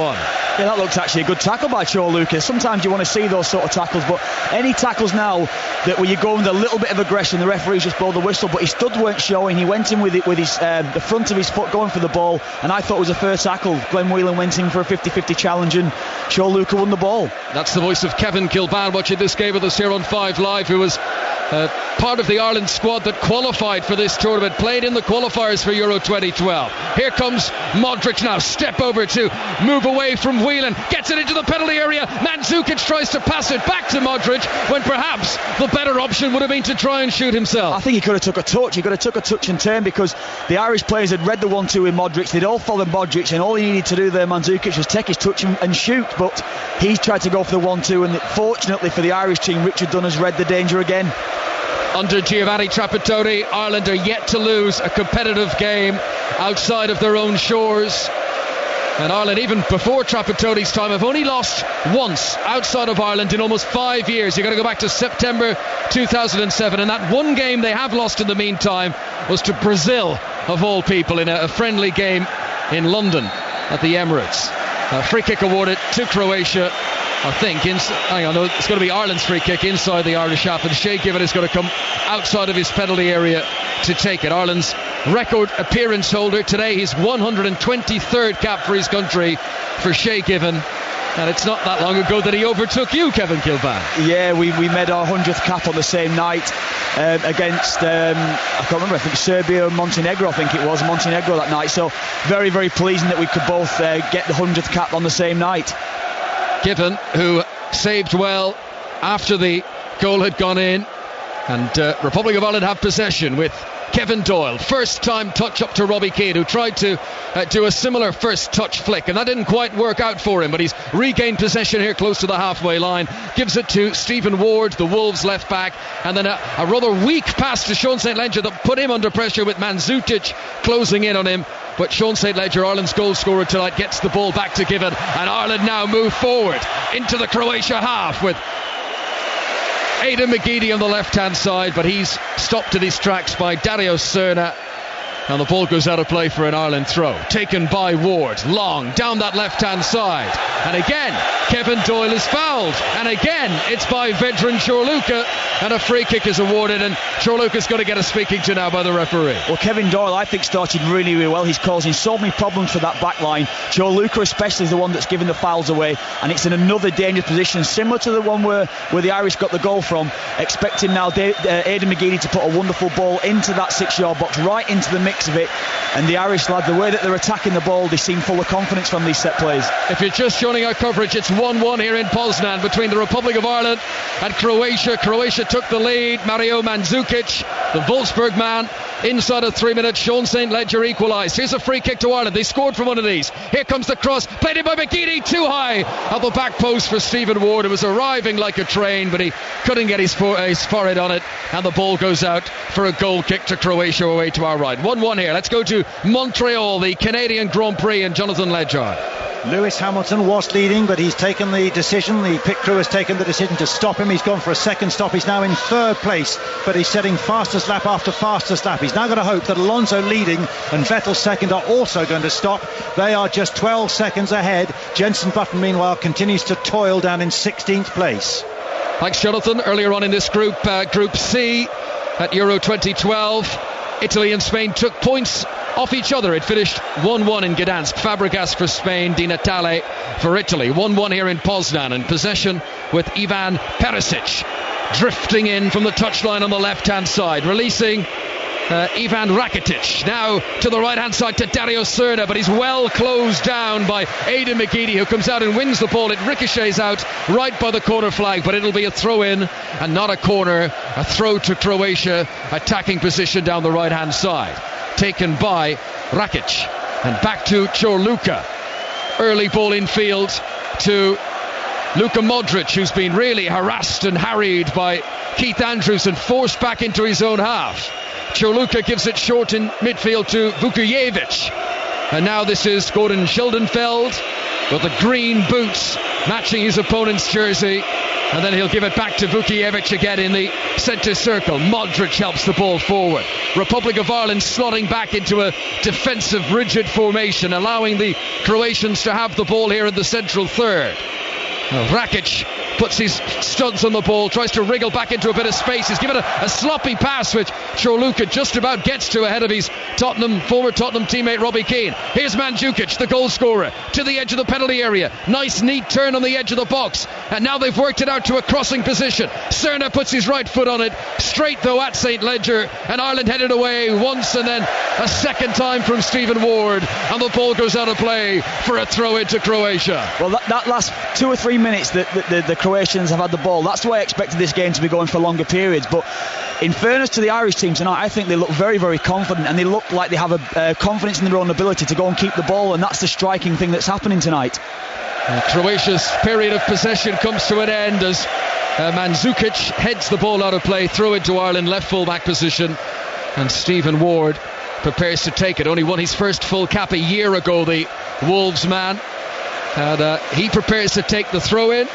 Yeah, that looks actually a good tackle by Chorluka. Sometimes you want to see those sort of tackles, but any tackles now that where you go with a little bit of aggression, the referees just blow the whistle. But his studs weren't showing. He went in with it with his the front of his foot going for the ball, and I thought it was a fair tackle. Glenn Whelan went in for a 50-50 challenge, and Chorluka won the ball. That's the voice of Kevin Kilban watching this game with us here on 5 Live, who was part of the Ireland squad that qualified for this tournament, played in the qualifiers for Euro 2012. Here comes Modric now, step over to move away from Whelan, gets it into the penalty area. Mandzukic tries to pass it back to Modric, when perhaps the better option would have been to try and shoot himself. I think he could have took a touch. He could have took a touch and turn, because the Irish players had read the 1-2 with Modric. They'd all followed Modric, and all he needed to do there, Mandzukic, was take his touch and shoot. But he tried to go for the 1-2, and fortunately for the Irish team, Richard Dunn has read the danger again. Under Giovanni Trapattoni, Ireland are yet to lose a competitive game outside of their own shores. And Ireland, even before Trapattoni's time, have only lost once outside of Ireland in almost 5 years. You've got to go back to September 2007, and that one game they have lost in the meantime was to Brazil, of all people, in a friendly game in London at the Emirates. Free kick awarded to Croatia, I think. It's going to be Ireland's free kick inside the Irish half, and Shay Given is going to come outside of his penalty area to take it. Ireland's record appearance holder today, his 123rd cap for his country for Shay Given. And it's not that long ago that he overtook you, Kevin Kilbane. Yeah, we made our 100th cap on the same night against, I can't remember, I think Serbia and Montenegro, Montenegro that night. So very, very pleasing that we could both get the 100th cap on the same night. Given, who saved well after the goal had gone in, and Republic of Ireland have possession with Kevin Doyle. First time touch up to Robbie Keane, who tried to do a similar first touch flick, and that didn't quite work out for him, but he's regained possession here close to the halfway line. Gives it to Stephen Ward, the Wolves left back, and then a rather weak pass to Sean St. Ledger that put him under pressure with Mandzukic closing in on him. But Sean St. Ledger, Ireland's goal scorer tonight, gets the ball back to Given, and Ireland now move forward into the Croatia half with Aidan McGeady on the left-hand side, but he's stopped in his tracks by Dario Serna, and the ball goes out of play for an Ireland throw. Taken by Ward, long, down that left-hand side. And again, Kevin Doyle is fouled. And again, it's by veteran Chorluka, and a free kick is awarded, and Chorluka's got to get a speaking to now by the referee. Well, Kevin Doyle, I think, started really, really well. He's causing so many problems for that back line. Chorluka especially is the one that's giving the fouls away, and it's in another dangerous position, similar to the one where the Irish got the goal from. Expecting now Aidan McGeady to put a wonderful ball into that 6-yard box, right into the mix of it. And the Irish lad, the way that they're attacking the ball, they seem full of confidence from these set plays. If you're just joining our coverage, it's 1-1 here in Poznan between the Republic of Ireland and Croatia. Croatia took the lead. Mario Mandzukic, the Wolfsburg man, inside of 3 minutes. Sean St. Ledger equalised. Here's a free kick to Ireland. They scored from one of these. Here comes the cross, played in by McGeady, too high at the back post for Stephen Ward. It was arriving like a train, but he couldn't get his forehead on it, and the ball goes out for a goal kick to Croatia away to our right. 1-1 here. Let's go to Montreal, the Canadian Grand Prix, and Jonathan Ledger. Lewis Hamilton was leading, but he's taken the decision, the pit crew has taken the decision to stop him. He's gone for a second stop. He's now in third place, but he's setting fastest lap after fastest lap. He's now got to hope that Alonso leading and Vettel second are also going to stop. They are just 12 seconds ahead. Jenson Button, meanwhile, continues to toil down in 16th place. Thanks, Jonathan. Earlier on in this group, Group C at Euro 2012, Italy and Spain took points off each other. It finished 1-1 in Gdansk. Fabregas for Spain, Di Natale for Italy. 1-1 here in Poznan, and possession with Ivan Perisic drifting in from the touchline on the left-hand side, releasing Ivan Rakitic now to the right hand side to Dario Serna, but he's well closed down by Aidan McGeady, who comes out and wins the ball. It ricochets out right by the corner flag, but it'll be a throw in and not a corner. A throw to Croatia, attacking position down the right hand side, taken by Rakic, and back to Chorluka. Early ball in field to Luka Modric, who's been really harassed and harried by Keith Andrews and forced back into his own half. Chorluka gives it short in midfield to Vukojevic, and now this is Gordon Schildenfeld with the green boots matching his opponent's jersey, and then he'll give it back to Vukojevic again in the centre circle. Modric helps the ball forward. Republic of Ireland slotting back into a defensive rigid formation, allowing the Croatians to have the ball here in the central third. Rakic puts his studs on the ball, tries to wriggle back into a bit of space. He's given a sloppy pass, which Chorluka just about gets to ahead of his former Tottenham teammate Robbie Keane. Here's Mandzukic, the goal scorer, to the edge of the penalty area. Nice neat turn on the edge of the box, and now they've worked it out to a crossing position. Serna puts his right foot on it, straight though at St. Ledger, and Ireland headed away once and then a second time from Stephen Ward, and the ball goes out of play for a throw into Croatia. Well, that last 2 or 3 minutes that the Croatians have had the ball, that's the way I expected this game to be going for longer periods. But in fairness to the Irish team tonight, I think they look very, very confident, and they look like they have a confidence in their own ability to go and keep the ball, and that's the striking thing that's happening tonight. Croatia's period of possession comes to an end as Mandzukic heads the ball out of play, throw into Ireland, left full back position, and Stephen Ward prepares to take it. Only won his first full cap a year ago, the Wolves man. And he prepares to take the throw in.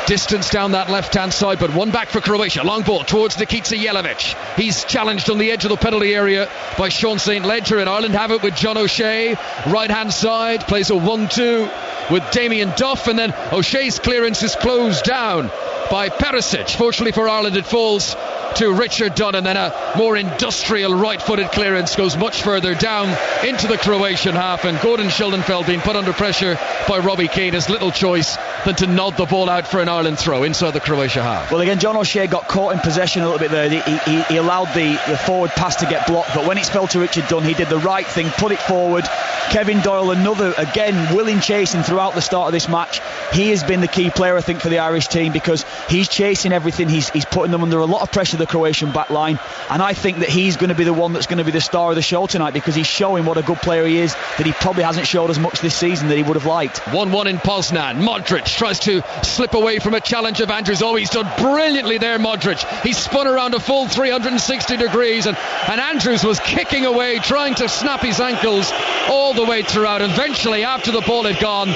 Distance down that left-hand side, but one back for Croatia. Long ball towards Nikica Jelavic. He's challenged on the edge of the penalty area by Sean St. Ledger, and Ireland have it with John O'Shea. Right-hand side, plays a 1-2 with Damien Duff, and then O'Shea's clearance is closed down by Perisic. Fortunately for Ireland, it falls to Richard Dunn, and then a more industrial right-footed clearance goes much further down into the Croatian half, and Gordon Schildenfeld being put under pressure by Robbie Keane has little choice than to nod the ball out for an Ireland throw inside the Croatia half. Well, again, John O'Shea got caught in possession a little bit there. He allowed the forward pass to get blocked, but when it fell to Richard Dunn, he did the right thing, put it forward. Kevin Doyle, another, again, willing chasing throughout the start of this match. He has been the key player, I think, for the Irish team, because he's chasing everything. He's putting them under a lot of pressure, the Croatian back line, and I think that he's going to be the one that's going to be the star of the show tonight, because he's showing what a good player he is, that he probably hasn't showed as much this season that he would have liked. 1-1 in Poznan. Modric tries to slip away from a challenge of Andrews. Oh, he's done brilliantly there, Modric. He spun around a full 360 degrees, and Andrews was kicking away, trying to snap his ankles all the way throughout. Eventually, after the ball had gone,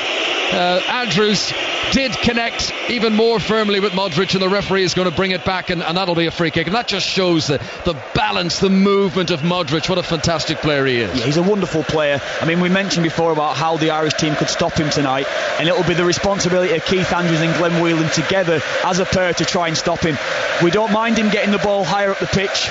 Andrews did connect even more firmly with Modric, and the referee is going to bring it back, and that'll be a free kick. And that just shows the balance, the movement of Modric. What a fantastic player he is. Yeah, he's a wonderful player. I mean, we mentioned before about how the Irish team could stop him tonight, and it'll be the responsibility of Keith Andrews and Glenn Whelan together as a pair to try and stop him. We don't mind him getting the ball higher up the pitch,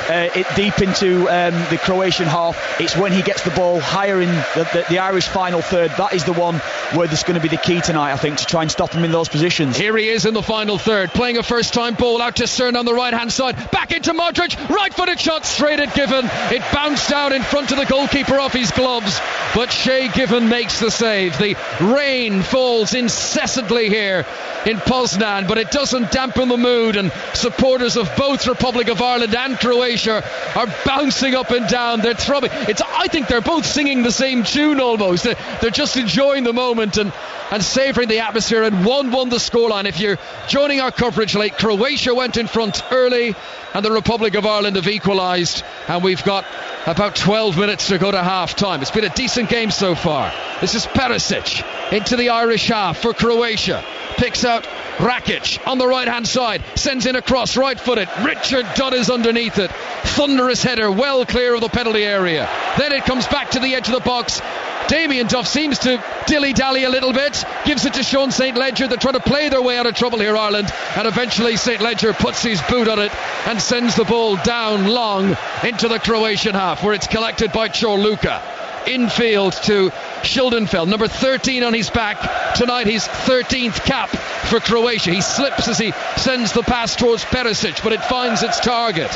deep into the Croatian half. It's when he gets the ball higher in the Irish final third, that is the one where there's going to be the key tonight, I think, to try and stop him in those positions. Here he is in the final third, playing a first-time ball out to Cern on the right-hand side, back into Modric, right-footed shot straight at Given. It bounced out in front of the goalkeeper off his gloves, but Shay Given makes the save. The rain falls incessantly here in Poznan, but it doesn't dampen the mood, and supporters of both Republic of Ireland and Croatia are bouncing up and down. They're throbbing. I think they're both singing the same tune almost. They're just enjoying the moment and savouring the atmosphere, and 1-1 the scoreline. If you're joining our coverage late, Croatia went in front early and the Republic of Ireland have equalised, and we've got about 12 minutes to go to half time. It's been a decent game so far. This is Perisic into the Irish half for Croatia, picks out Rakic on the right hand side, sends in a cross, right footed. Richard Dunn is underneath it, thunderous header, well clear of the penalty area. Then it comes back to the edge of the box. Damien Duff seems to dilly-dally a little bit, gives it to Sean St. Ledger. They're trying to play their way out of trouble here, Ireland, and eventually St. Ledger puts his boot on it and sends the ball down long into the Croatian half, where it's collected by Chorluka. Infield to Schildenfeld, number 13 on his back. Tonight his 13th cap for Croatia. He slips as he sends the pass towards Perisic, but it finds its target.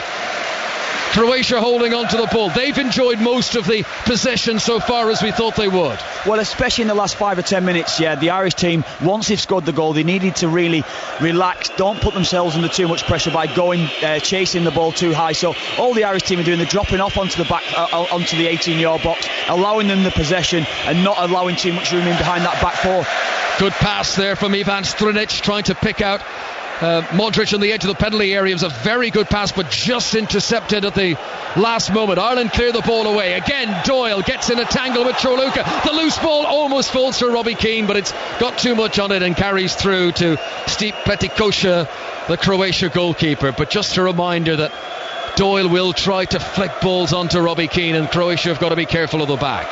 Croatia holding on to the ball. They've enjoyed most of the possession so far, as we thought they would. Well, especially in the last 5 or 10 minutes, yeah, the Irish team, once they've scored the goal, they needed to really relax, don't put themselves under too much pressure by going chasing the ball too high. So all the Irish team are doing, they're dropping off onto the back, onto the 18-yard box, allowing them the possession and not allowing too much room in behind that back four. Good pass there from Ivan Strinic, trying to pick out Modric on the edge of the penalty area. It was a very good pass, but just intercepted at the last moment. Ireland clear the ball away. Again, Doyle gets in a tangle with Chorluka. The loose ball almost falls to Robbie Keane, but it's got too much on it and carries through to Steve Pletikosha, the Croatia goalkeeper. But just a reminder that Doyle will try to flick balls onto Robbie Keane, and Croatia have got to be careful of the back.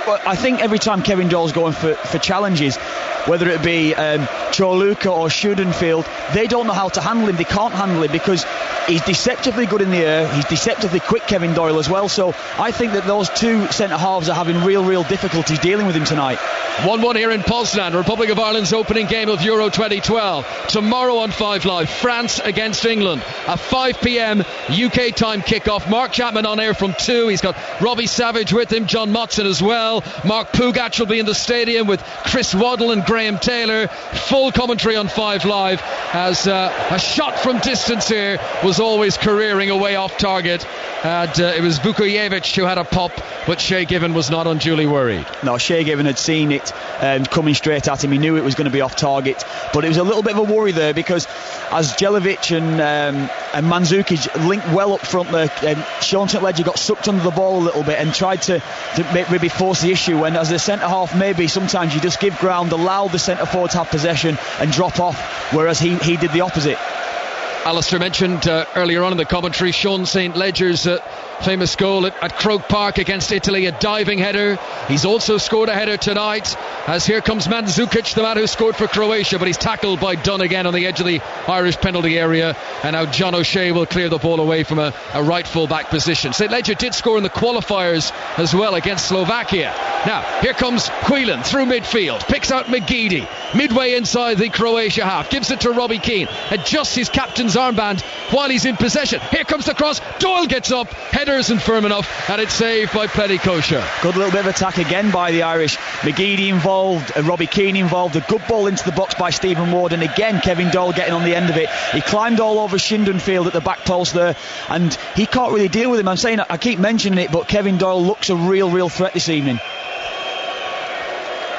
Well, I think every time Kevin Doyle's going for challenges, whether it be Chorluka or Schildenfeld, they don't know how to handle him. They can't handle him because he's deceptively good in the air. He's deceptively quick, Kevin Doyle, as well. So I think that those two centre-halves are having real difficulties dealing with him tonight. 1-1 here in Poznan, Republic of Ireland's opening game of Euro 2012. Tomorrow on 5 Live, France against England. A 5 p.m. UK time kickoff. Mark Chapman on air from 2. He's got Robbie Savage with him, John Motson as well. Mark Pugac will be in the stadium with Chris Waddle and Graham Graham Taylor. Full commentary on 5 Live as a shot from distance here was always careering away off target. And it was Vukojevic who had a pop, but Shay Given was not unduly worried. No, Shay Given had seen it coming straight at him. He knew it was going to be off target, but it was a little bit of a worry there, because as Jelavic and Mandzukic linked well up front there, Sean St Ledger got sucked under the ball a little bit and tried to maybe force the issue, when as a centre half maybe sometimes you just give ground, allow the centre forward to have possession and drop off, whereas he did the opposite. Alistair mentioned earlier on in the commentary Sean St Ledger's famous goal at Croke Park against Italy, a diving header. He's also scored a header tonight, as here comes Mandzukic, the man who scored for Croatia, but he's tackled by Dunn again on the edge of the Irish penalty area, and now John O'Shea will clear the ball away from a right full-back position. St Ledger did score in the qualifiers as well against Slovakia. Now here comes Whelan through midfield, picks out McGeady midway inside the Croatia half, gives it to Robbie Keane, adjusts his captain's armband while he's in possession. Here comes the cross, Doyle gets up, header isn't firm enough, and it's saved by Pletikosha. Good little bit of attack again by the Irish. McGeady involved, Robbie Keane involved, a good ball into the box by Stephen Ward, and again Kevin Doyle getting on the end of it. He climbed all over Shindenfield at the back post there, and he can't really deal with him. I'm saying, I keep mentioning it, but Kevin Doyle looks a real threat this evening.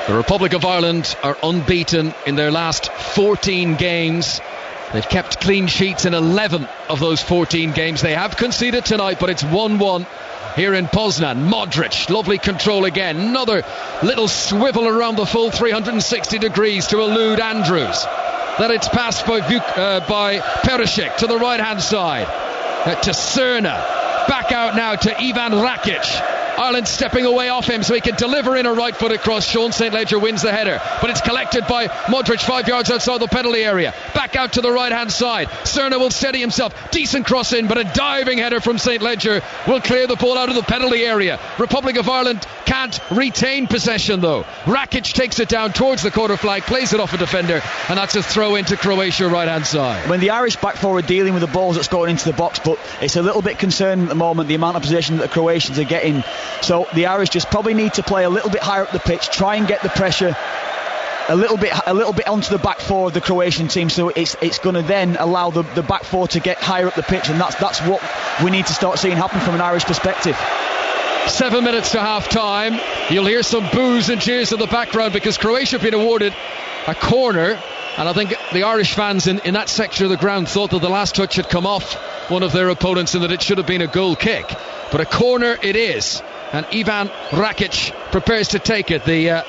The Republic of Ireland are unbeaten in their last 14 games. They've kept clean sheets in 11 of those 14 games. They have conceded tonight, but it's 1-1 here in Poznan. Modric, lovely control again. Another little swivel around the full 360 degrees to elude Andrews. Then it's passed by Perisic to the right-hand side. To Cerna. Back out now to Ivan Rakic. Ireland stepping away off him so he can deliver in a right-footed cross. Sean St Ledger wins the header, but it's collected by Modric 5 yards outside the penalty area. Back out to the right-hand side. Cerna will steady himself. Decent cross in, but a diving header from St Ledger will clear the ball out of the penalty area. Republic of Ireland can't retain possession though. Rakic takes it down towards the quarter flag, plays it off a defender, and that's a throw into Croatia right-hand side. When the Irish back four are dealing with the balls that's going into the box, but it's a little bit concerning at the moment, the amount of possession that the Croatians are getting. So the Irish just probably need to play a little bit higher up the pitch, try and get the pressure a little bit onto the back four of the Croatian team, so it's going to then allow the back four to get higher up the pitch, and that's what we need to start seeing happen from an Irish perspective. 7 minutes to half time. You'll hear some boos and cheers in the background because Croatia have been awarded a corner, and I think the Irish fans in that section of the ground thought that the last touch had come off one of their opponents and that it should have been a goal kick, but a corner it is, and Ivan Rakic prepares to take it, the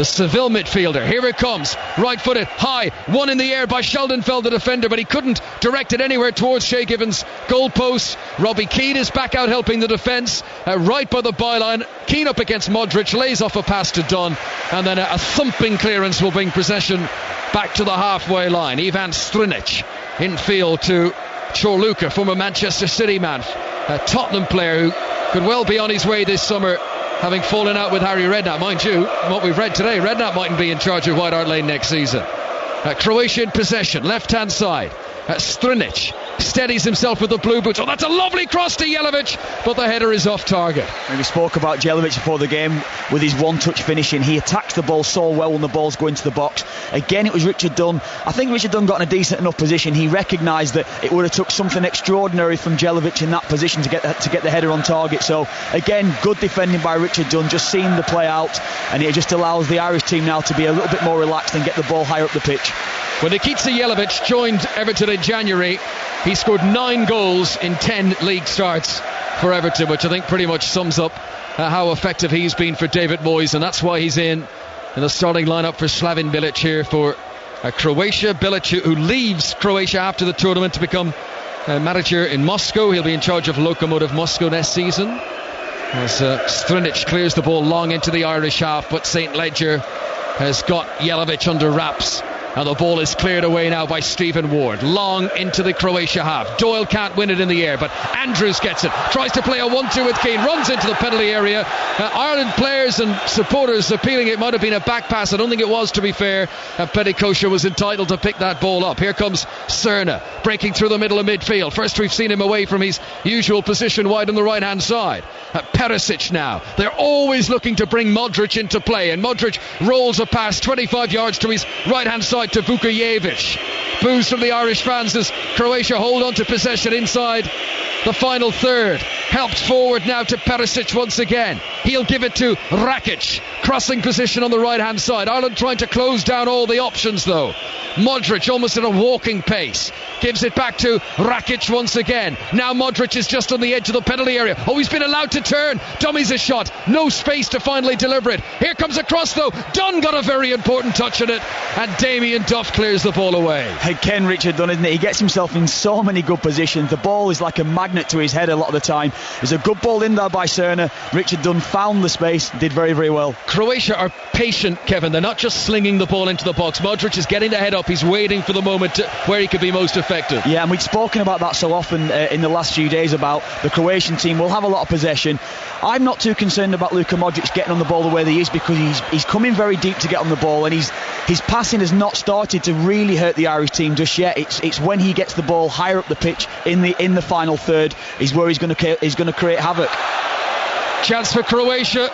Seville midfielder. Here it comes, right-footed, high, one in the air by Sheldonfeld, the defender, but he couldn't direct it anywhere towards Shay Given's goal post. Robbie Keane is back out helping the defence, right by the byline. Keane up against Modric, lays off a pass to Dunn, and then a thumping clearance will bring possession back to the halfway line. Ivan Strinic in field to Chorluka, former Manchester City man, a Tottenham player who could well be on his way this summer, having fallen out with Harry Redknapp. Mind you, what we've read today, Redknapp mightn't be in charge of White Hart Lane next season. Croatian possession, left-hand side. Strinic steadies himself with the blue boots. Oh, that's a lovely cross to Jelavic, but the header is off target. And we spoke about Jelavic before the game with his one-touch finishing. He attacks the ball so well when the ball's going to the box. Again, it was Richard Dunn. I think Richard Dunn got in a decent enough position. He recognised that it would have took something extraordinary from Jelavic in that position to get the header on target. So again, good defending by Richard Dunn, just seeing the play out, and it just allows the Irish team now to be a little bit more relaxed and get the ball higher up the pitch. When Nikita Jelavic joined Everton in January, he scored 9 goals in 10 league starts for Everton, which I think pretty much sums up how effective he's been for David Moyes, and that's why he's in the starting lineup for Slaven Bilic here for Croatia. Bilic, who leaves Croatia after the tournament to become manager in Moscow. He'll be in charge of Lokomotiv Moscow next season, as Strinic clears the ball long into the Irish half, but St Ledger has got Jelavic under wraps. And the ball is cleared away now by Stephen Ward. Long into the Croatia half. Doyle can't win it in the air, but Andrews gets it. Tries to play a 1-2 with Keane. Runs into the penalty area. Ireland players and supporters appealing it might have been a back pass. I don't think it was, to be fair. Petticoat was entitled to pick that ball up. Here comes Cerna, breaking through the middle of midfield. First we've seen him away from his usual position wide on the right hand side. Perisic now. They're always looking to bring Modric into play, and Modric rolls a pass 25 yards to his right hand side to Vukojevic. Boos from the Irish fans as Croatia hold on to possession inside the final third. Helped forward now to Perisic once again. He'll give it to Rakic. Crossing position on the right hand side. Ireland trying to close down all the options though. Modric almost at a walking pace. Gives it back to Rakic once again. Now Modric is just on the edge of the penalty area. Oh, he's been allowed to turn. Dummies a shot. No space to finally deliver it. Here comes a cross though. Dunn got a very important touch on it. And Damien Duff clears the ball away. Hey, Ken Richard Dunn, isn't it? He gets himself in so many good positions. The ball is like a magnet to his head a lot of the time. There's a good ball in there by Cerna. Richard Dunn found the space, did very, very well. Croatia are patient, Kevin. They're not just slinging the ball into the box. Modric is getting the head up. He's waiting for the moment where he could be most effective. Yeah, and we've spoken about that so often in the last few days about the Croatian team will have a lot of possession. I'm not too concerned about Luka Modric getting on the ball the way he is, because he's coming very deep to get on the ball, and his passing has not started to really hurt the Irish team just yet. It's when he gets the ball higher up the pitch in the final third is where he's going to create havoc. Chance for Croatia.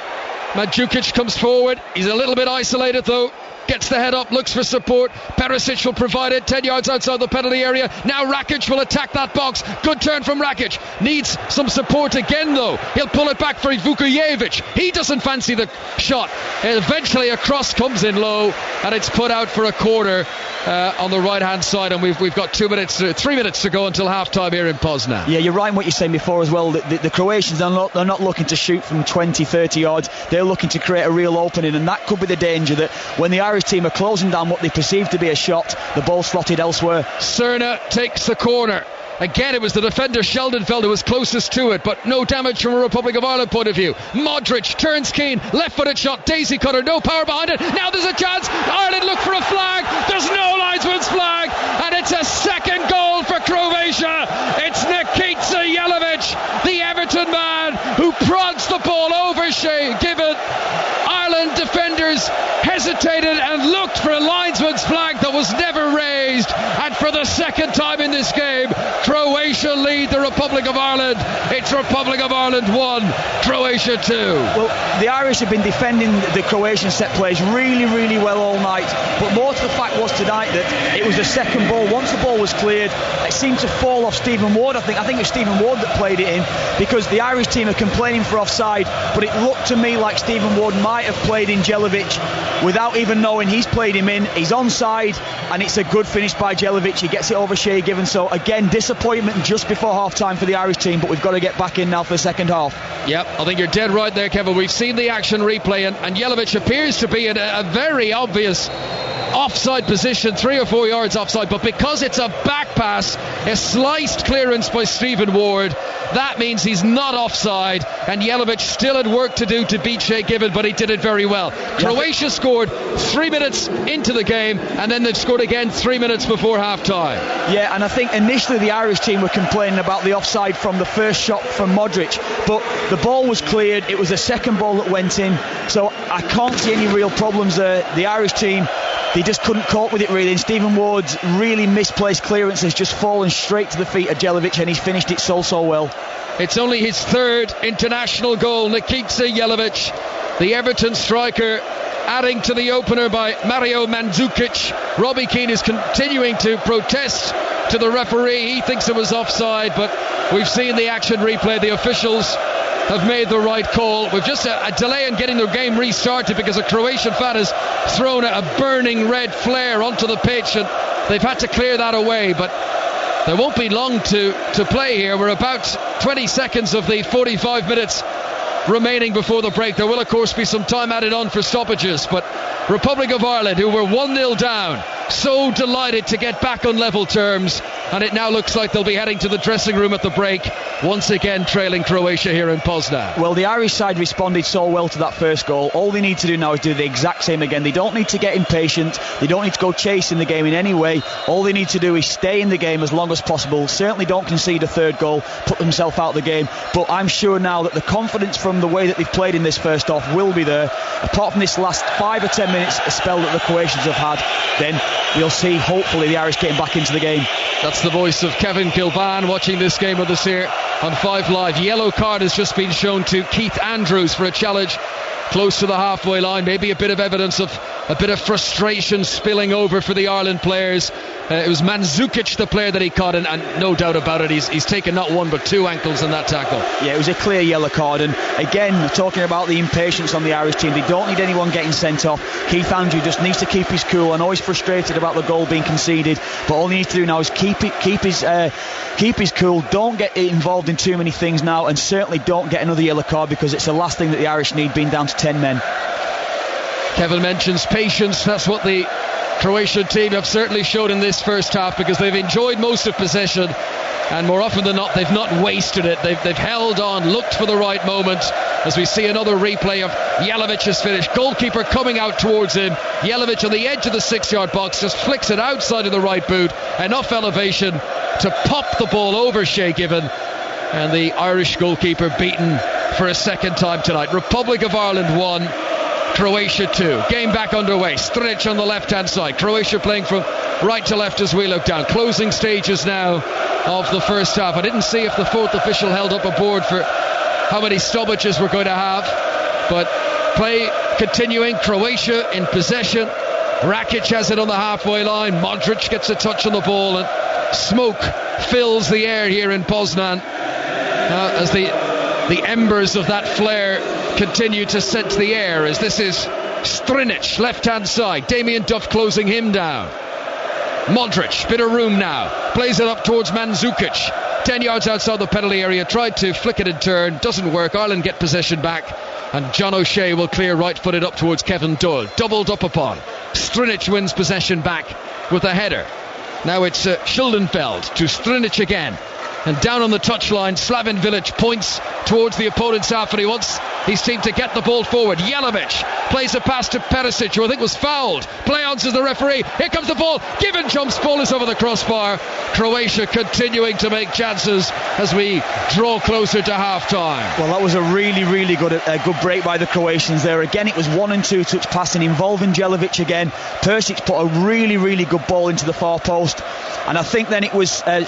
Mandzukic comes forward. He's a little bit isolated though. Gets the head up, looks for support. Perisic will provide it 10 yards outside the penalty area. Now Rakic will attack that box. Good turn from Rakic. Needs some support again though. He'll pull it back for Vukojevic. He doesn't fancy the shot. Eventually a cross comes in low and it's put out for a corner on the right hand side, and we've got 3 minutes to go until half time here in Poznan. Yeah, you're right in what you're saying before as well. The Croatians they're not looking to shoot from 20-30 yards. They're looking to create a real opening, and that could be the danger, that when the Irish team are closing down what they perceive to be a shot, the ball slotted elsewhere. Cerna takes the corner. Again, it was the defender Sheldonfeld who was closest to it, but no damage from a Republic of Ireland point of view. Modric turns Keane, left-footed shot, daisy cutter, no power behind it. Now there's a chance. Ireland look for a flag. There's no linesman's flag, and it's a second goal for Croatia. It's Nikita Jelavic, the Everton man, who prods the ball over Shea Given. Ireland defenders hesitated and looked for a linesman's flag that was never raised, and for the second time in this game, Croatia lead the Republic of Ireland. It's Republic of Ireland 1, Croatia 2. Well, the Irish have been defending the Croatian set plays really, really well all night, but more to the fact was tonight that it was the second ball. Once the ball was cleared, it seemed to fall off Stephen Ward. I think it was Stephen Ward that played it in, because the Irish team are complaining for offside, but it looked to me like Stephen Ward might have played in Jelavic without even knowing he's played him in. He's onside, and it's a good finish by Jelavic. He gets it over Shea Given. So again, disappointment just before half time for the Irish team, but we've got to get back in now for the second half. Yep, I think you're dead right there, Kevin. We've seen the action replay, and Jelavic appears to be in a very obvious offside position, 3 or 4 yards offside, but because it's a back pass, a sliced clearance by Stephen Ward, that means he's not offside, and Jelavic still had work to do to beat Shea Given, but he did it very well. Croatia scored 3 minutes into the game, and then they've scored again 3 minutes before half time. Yeah, and I think initially the Irish team were complaining about the offside from the first shot from Modric, but the ball was cleared. It was the second ball that went in, so I can't see any real problems there. The Irish team, they just couldn't cope with it really, and Stephen Ward's really misplaced clearance has just fallen straight to the feet of Jelavic, and he's finished it so well. It's only his third international goal. Nikita Jelavic, the Everton striker, adding to the opener by Mario Mandzukic. Robbie Keane is continuing to protest to the referee. He thinks it was offside, but we've seen the action replay. The officials have made the right call. We've just a delay in getting the game restarted because a Croatian fan has thrown a burning red flare onto the pitch, and they've had to clear that away, but there won't be long to play here. We're about 20 seconds of the 45 minutes remaining before the break. There will of course be some time added on for stoppages, but Republic of Ireland, who were 1-0 down, so delighted to get back on level terms, and it now looks like they'll be heading to the dressing room at the break once again trailing Croatia here in Poznan. Well, the Irish side responded so well to that first goal. All they need to do now is do the exact same again. They don't need to get impatient. They don't need to go chasing the game in any way. All they need to do is stay in the game as long as possible. Certainly don't concede a third goal, put themselves out of the game. But I'm sure now that the confidence from the way that they've played in this first half will be there. Apart from this last 5 or 10 minutes, a spell that the Croatians have had, then we'll see, hopefully, the Irish getting back into the game. That's the voice of Kevin Kilbane watching this game with us here on 5 Live. Yellow card has just been shown to Keith Andrews for a challenge close to the halfway line. Maybe a bit of evidence of a bit of frustration spilling over for the Ireland players. It was Mandzukic, the player that he caught, and no doubt about it, he's taken not one but 2 ankles in that tackle. Yeah, it was a clear yellow card, and again, talking about the impatience on the Irish team, they don't need anyone getting sent off. Keith Andrews just needs to keep his cool. I know he's frustrated about the goal being conceded, but all he needs to do now is keep his cool. Don't get involved in too many things now, and certainly don't get another yellow card, because it's the last thing that the Irish need, being down to 10 men. Kevin mentions patience. That's what the Croatian team have certainly showed in this first half, because they've enjoyed most of possession, and more often than not they've not wasted it. They've held on, looked for the right moment, as we see another replay of Jelovic's finish. Goalkeeper coming out towards him. Jelovic on the edge of the 6-yard box just flicks it outside of the right boot. Enough elevation to pop the ball over Shea Given, and the Irish goalkeeper beaten for a second time tonight. Republic of Ireland 1, Croatia 2. Game back underway. Strinic on the left-hand side. Croatia playing from right to left as we look down. Closing stages now of the first half. I didn't see if the fourth official held up a board for how many stoppages we're going to have, but play continuing. Croatia in possession. Rakic has it on the halfway line. Modric gets a touch on the ball, and smoke fills the air here in Poznan as the embers of that flare continue to scent the air, as this is Strinic, left hand side. Damien Duff closing him down. Modric, bit of room now, plays it up towards Mandzukic, 10 yards outside the penalty area, tried to flick it in turn, doesn't work. Ireland get possession back, and John O'Shea will clear right footed up towards Kevin Doyle, doubled up upon. Strinic wins possession back with a header. Now it's Schildenfeld to Strinic again, and down on the touchline, Slaven Village points towards the opponent's half, and he wants his team to get the ball forward. Jelovic plays a pass to Perisic, who I think was fouled. Play on, says the referee. Here comes the ball. Given jumps, ball is over the crossbar. Croatia continuing to make chances as we draw closer to half-time. Well, that was a really good break by the Croatians there. Again, it was 1 and 2 touch passing involving Jelovic again. Perisic put a really good ball into the far post, and I think then it was it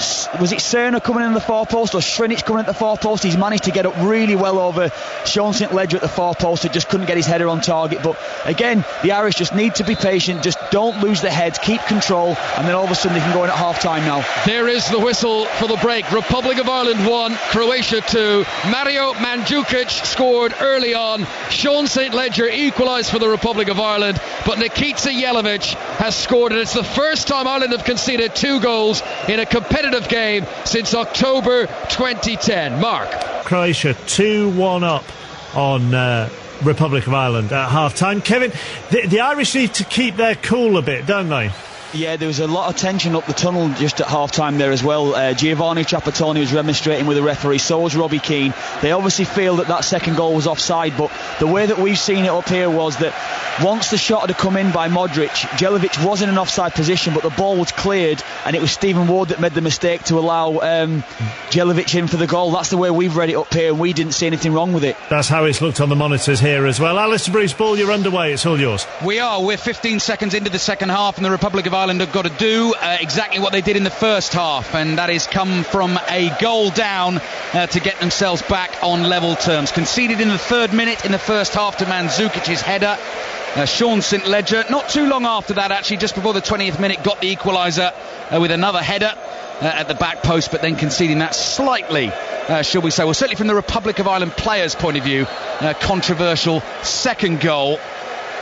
Cerner coming in the far post or Strinic coming at the far post? He's managed to get up really well over Sean St. Ledger at the far post, and just couldn't get his header on target. But again, the Irish just need to be patient, just don't lose the head, keep control, and then all of a sudden they can go in at half time now. There is the whistle for the break. Republic of Ireland 1, Croatia 2. Mario Mandzukic scored early on. Sean St. Ledger equalised for the Republic of Ireland, but Nikita Jelovic has scored, and it's the first time Ireland have conceded 2 goals in a competitive game since October 2010. Mark. Croatia 2-1 up on Republic of Ireland at half-time. Kevin, the Irish need to keep their cool a bit, don't they? Yeah, there was a lot of tension up the tunnel just at half-time there as well. Giovanni Trapattoni was remonstrating with the referee, so was Robbie Keane. They obviously feel that second goal was offside, but the way that we've seen it up here was that once the shot had come in by Modric, Jelovic was in an offside position, but the ball was cleared, and it was Stephen Ward that made the mistake to allow Jelovic in for the goal. That's the way we've read it up here, and we didn't see anything wrong with it. That's how it's looked on the monitors here as well. Alistair Bruce Ball, you're underway, it's all yours. We're 15 seconds into the second half, and the Republic of Ireland have got to do exactly what they did in the first half, and that is come from a goal down to get themselves back on level terms. Conceded in the 3rd minute in the first half to Mandzukic's header. Sean St. Ledger, not too long after that, actually, just before the 20th minute, got the equaliser with another header at the back post, but then conceding that slightly, shall we say, well, certainly from the Republic of Ireland players' point of view, controversial second goal.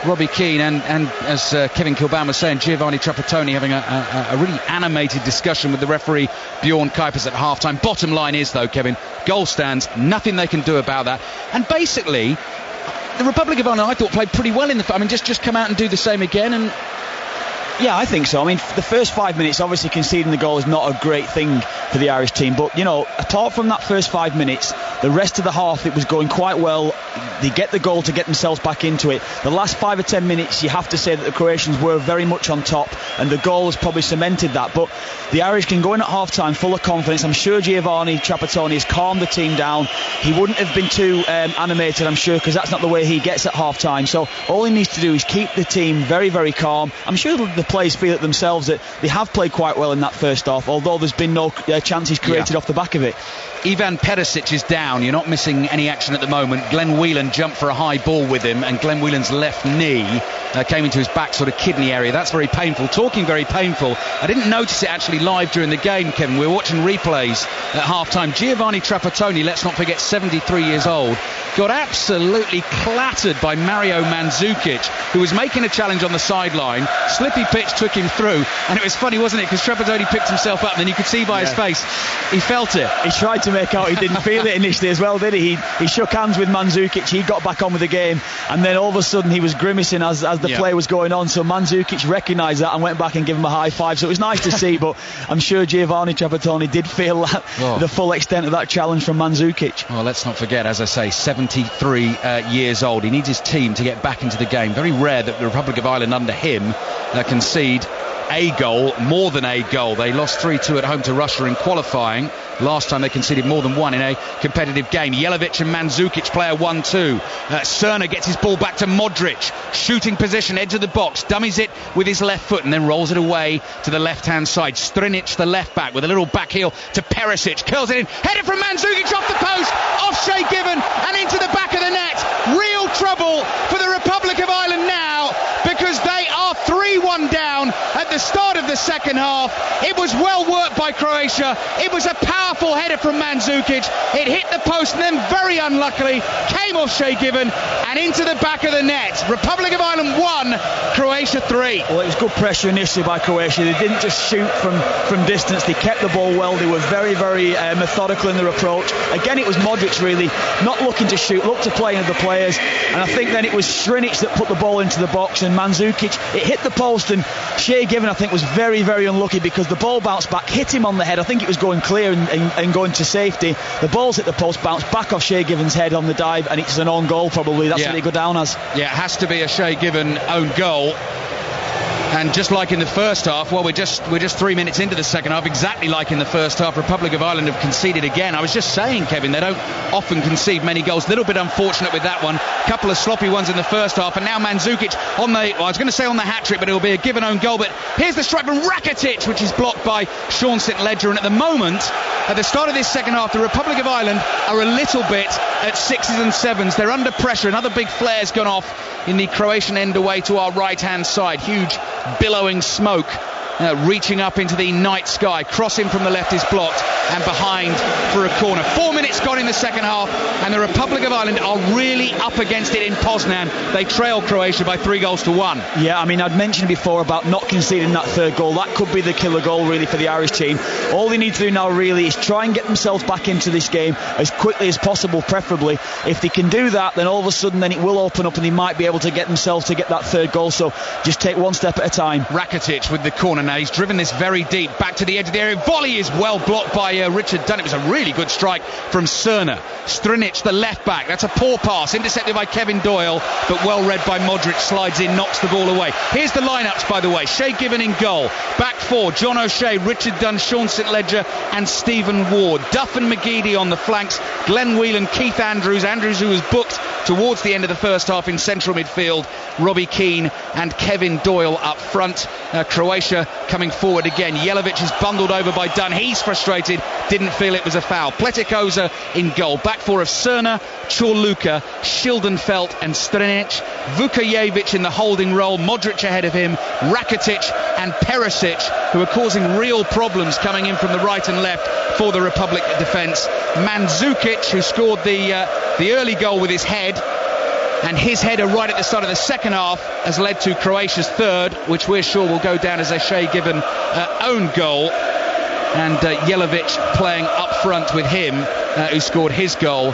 Robbie Keane and as Kevin Kilbane was saying, Giovanni Trapattoni having a really animated discussion with the referee Bjorn Kuipers at half-time. Bottom line is, though, Kevin, goal stands, nothing they can do about that. And basically, the Republic of Ireland, I thought, played pretty well in the... I mean, just come out and do the same again, and Yeah, I think so. I mean, the first 5 minutes, obviously conceding the goal is not a great thing for the Irish team, but apart from that first 5 minutes, the rest of the half it was going quite well. They get the goal to get themselves back into it. The last 5 or 10 minutes, you have to say that the Croatians were very much on top, and the goal has probably cemented that. But the Irish can go in at half-time full of confidence. I'm sure Giovanni Trapattoni has calmed the team down. He wouldn't have been too animated, I'm sure, because that's not the way he gets at half-time. So all he needs to do is keep the team very, very calm. I'm sure the players feel it themselves that they have played quite well in that first half, although there's been no chances created off the back of it. Ivan Perisic is down. You're not missing any action at the moment. Glenn Whelan jumped for a high ball with him, and Glenn Whelan's left knee came into his back sort of kidney area. That's very painful. Talking very painful. I didn't notice it actually live during the game, Kevin. We were watching replays at half-time. Giovanni Trapattoni, let's not forget, 73 years old, got absolutely clattered by Mario Mandzukic, who was making a challenge on the sideline. Slippy pitch took him through, and it was funny, wasn't it? Because Trapattoni picked himself up, and then you could see by his face, he felt it. He tried to make out he didn't feel it initially as well, did he? He shook hands with Mandzukic, he got back on with the game, and then all of a sudden he was grimacing as the play was going on, so Mandzukic recognised that and went back and gave him a high five. So it was nice to see, but I'm sure Giovanni Trapattoni did feel the full extent of that challenge from Mandzukic. Well, let's not forget, as I say, 73 years old. He needs his team to get back into the game. Very rare that the Republic of Ireland under him concede a goal, more than a goal. They lost 3-2 at home to Russia in qualifying. Last time they conceded more than one in a competitive game. Jelavic and Mandzukic play a 1-2. Cerna gets his ball back to Modric. Shooting position, edge of the box. Dummies it with his left foot and then rolls it away to the left-hand side. Strinic, the left back, with a little back heel to Perisic. Curls it in. Headed from Mandzukic off the post. Off Shea Given and into the back of the net. Real trouble for the Republic of Ireland now, because they are 3-1 down at the start of the second half. It was well worked by Croatia. It was a powerful header from Mandzukic. It hit the post and then very unluckily came off Shea Given and into the back of the net. Republic of Ireland 1, Croatia 3. Well, it was good pressure initially by Croatia. They didn't just shoot from distance. They kept the ball well. They were very, very methodical in their approach. Again, it was Modric really not looking to shoot, looked to play into the players, and I think then it was Strinic that put the ball into the box, and Mandzukic, it hit the post, and Shea Given I think was very, very unlucky because the ball bounced back, hit him on the head. I think it was going clear and going to safety. The ball's hit the post, bounced back off Shea Given's head on the dive, and it's an own goal probably. That's what they go down as. Yeah, it has to be a Shea Given own goal. And just like in the first half, well, we're just 3 minutes into the second half, exactly like in the first half. Republic of Ireland have conceded again. I was just saying, Kevin, they don't often concede many goals. A little bit unfortunate with that one. A couple of sloppy ones in the first half, and now Mandzukic on I was going to say on the hat-trick, but it'll be a given own goal. But here's the strike from Rakitic, which is blocked by Sean St Ledger. And at the moment, at the start of this second half, the Republic of Ireland are a little bit at 6s and 7s. They're under pressure. Another big flare's gone off in the Croatian end away to our right-hand side. Huge billowing smoke reaching up into the night sky. Crossing from the left is blocked and behind for a corner. 4 minutes gone in the second half, and the Republic of Ireland are really up against it in Poznan. They trail Croatia by 3-1. Yeah, I mean, I'd mentioned before about not conceding that third goal. That could be the killer goal really for the Irish team. All they need to do now really is try and get themselves back into this game as quickly as possible, preferably. If they can do that, then all of a sudden then it will open up and they might be able to get themselves to get that third goal. So just take one step at a time. Rakitic with the corner now. He's driven this very deep back to the edge of the area. Volley is well blocked by Richard Dunn. It was a really good strike from Cerna. Strinic, the left back. That's a poor pass, intercepted by Kevin Doyle, but well read by Modric. Slides in, knocks the ball away. Here's the lineups, by the way. Shea Given in goal. Back four: John O'Shea, Richard Dunn, Sean St Ledger and Stephen Ward. Duff and McGeady on the flanks. Glenn Whelan, Keith Andrews who was booked towards the end of the first half in central midfield. Robbie Keane and Kevin Doyle up front. Croatia coming forward again. Jelavic is bundled over by Dunn. He's frustrated, didn't feel it was a foul. Pleticozza in goal. Back four of Cerna, Chorluka, Schildenfeld and Strinic. Vukajevic in the holding role. Modric ahead of him. Rakitic and Perisic, who are causing real problems coming in from the right and left for the Republic defence. Mandzukic, who scored the early goal with his head, and his header right at the start of the second half has led to Croatia's third, which we're sure will go down as a Shea Given own goal. And Jelavic playing up front with him, who scored his goal